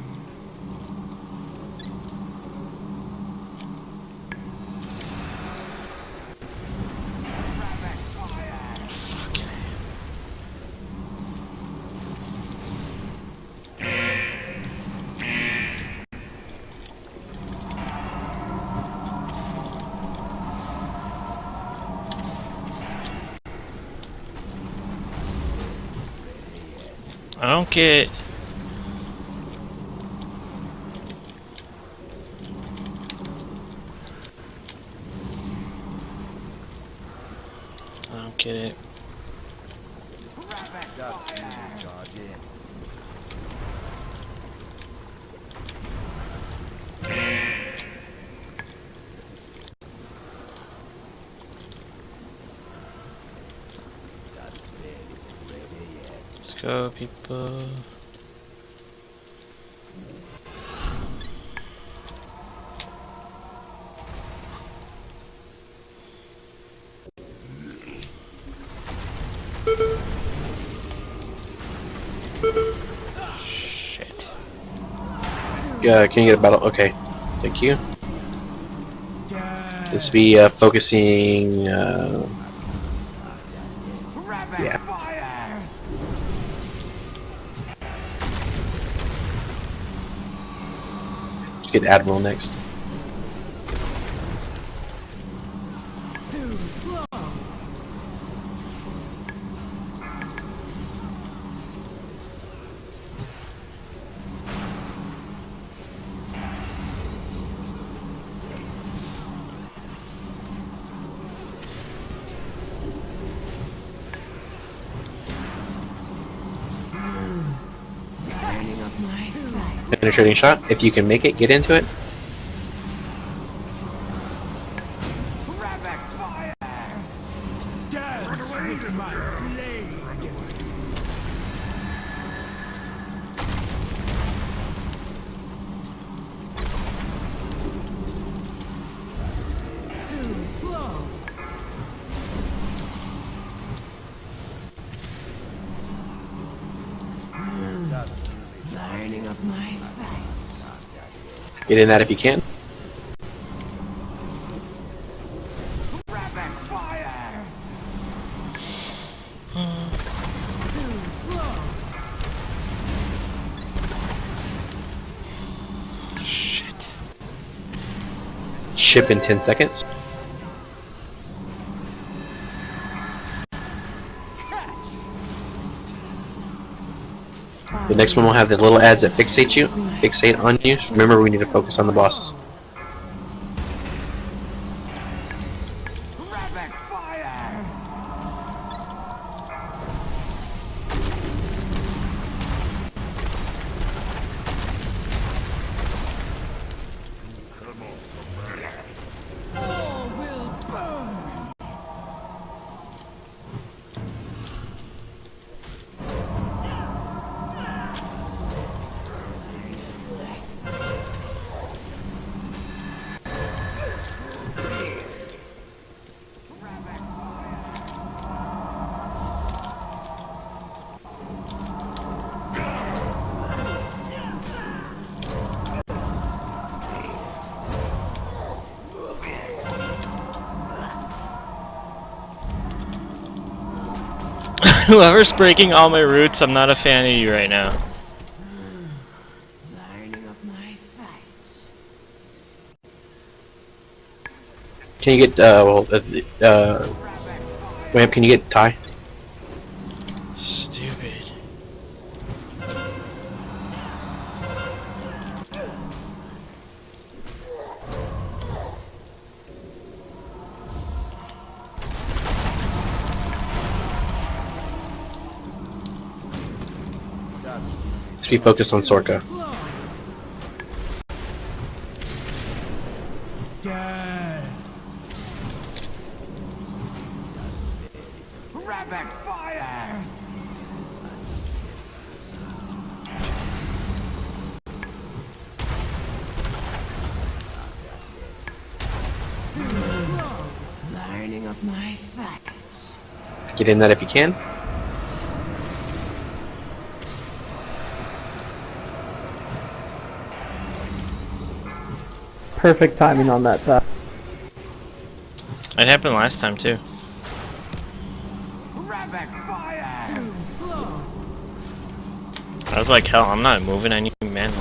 I don't get. I don't get it. That's the recharge in. That spin isn't ready yet. Let's go, people. Can you get a battle? Okay. Thank you. Let's be focusing. Yeah. Let's get Admiral next. Penetrating shot. If you can make it, get into it. Lining up my sights. Get in that if you can. Rapid fire! Shit. Ship in 10 seconds. The next one will have the little ads that fixate on you. Remember, we need to focus on the bosses. Rapid fire! All will burn! Whoever's breaking all my roots, I'm not a fan of you right now. Lining up my sights. Can you get, Ramp, can you get Ty? Stupid. Let's be focused on Sorka. Rapid fire! Lining up my sights. Get in that if you can. Perfect timing on that path. It happened last time too. Rapid fire! Too slow. I was like, hell, I'm not moving. I need mana.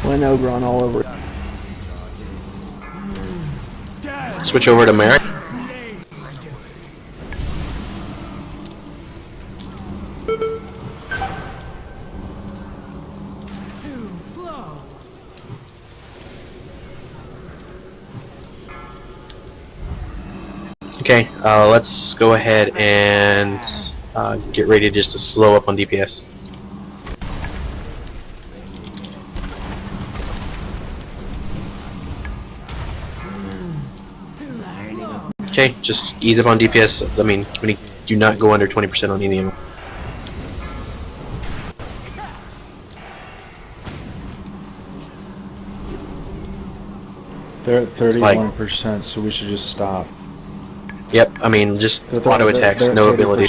Went Ogron all over it. Switch over to Merrick. Too slow. Okay, let's go ahead and get ready just to slow up on DPS. Okay, just ease up on DPS. I mean, do not go under 20% on any of them. They're at 31%, so we should just stop. Yep, I mean, just auto attacks, no ability.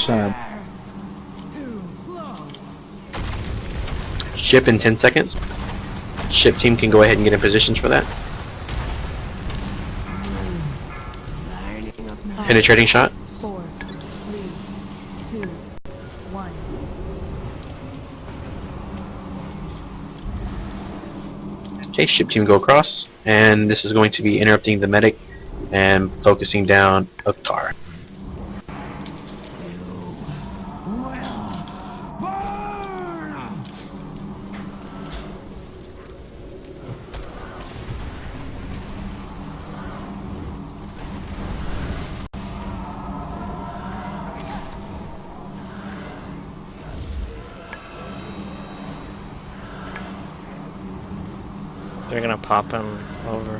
Ship in 10 seconds. Ship team can go ahead and get in positions for that. Penetrating shot. 4, 3, 2, 1. Okay, ship team go across, and this is going to be interrupting the medic and focusing down Oktar. They're gonna pop him over.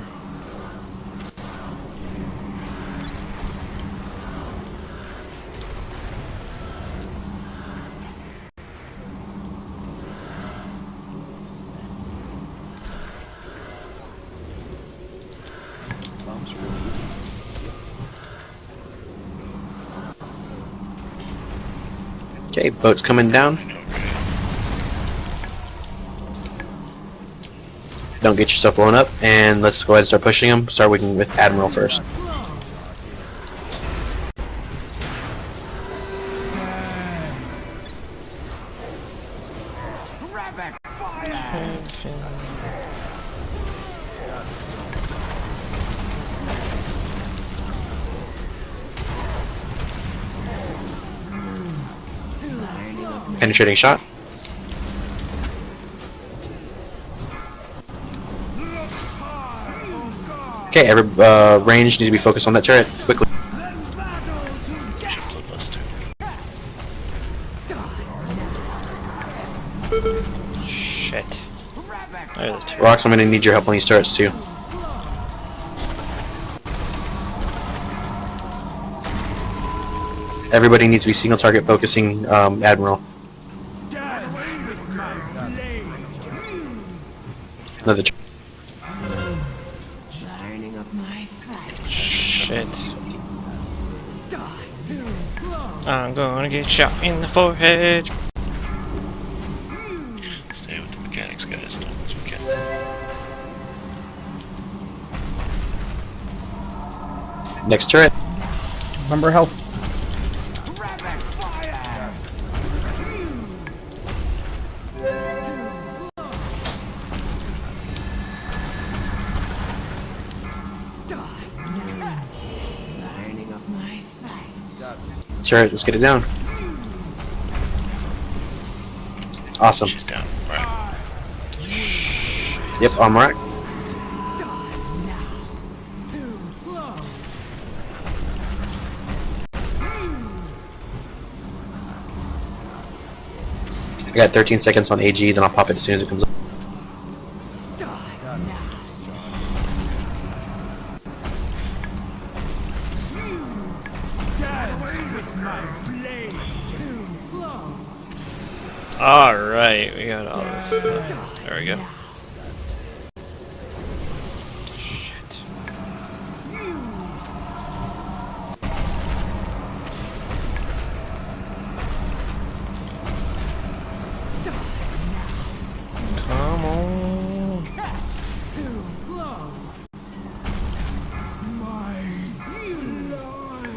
Bombs are really easy. Okay, boat's coming down. Don't get yourself blown up, and let's go ahead and start pushing them. Start working with Admiral first. Penetrating shot. Okay, every range needs to be focused on that turret quickly. Shit. Rocks, I'm gonna need your help on these turrets too. Everybody needs to be single target focusing Admiral. Another Shit. I'm gonna get shot in the forehead. Stay with the mechanics, guys. Don't lose mechanics. next turret. Remember health. Turret, let's get it down. Awesome. She's down. Right. Yep, on mark. I got 13 seconds on AG, then I'll pop it as soon as it comes up. Alright, we got all this stuff. There we go. Shit. Come on. Too slow. My lord.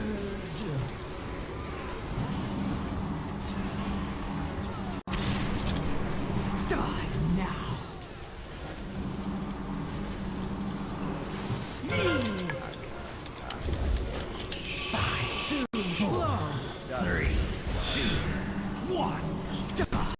Die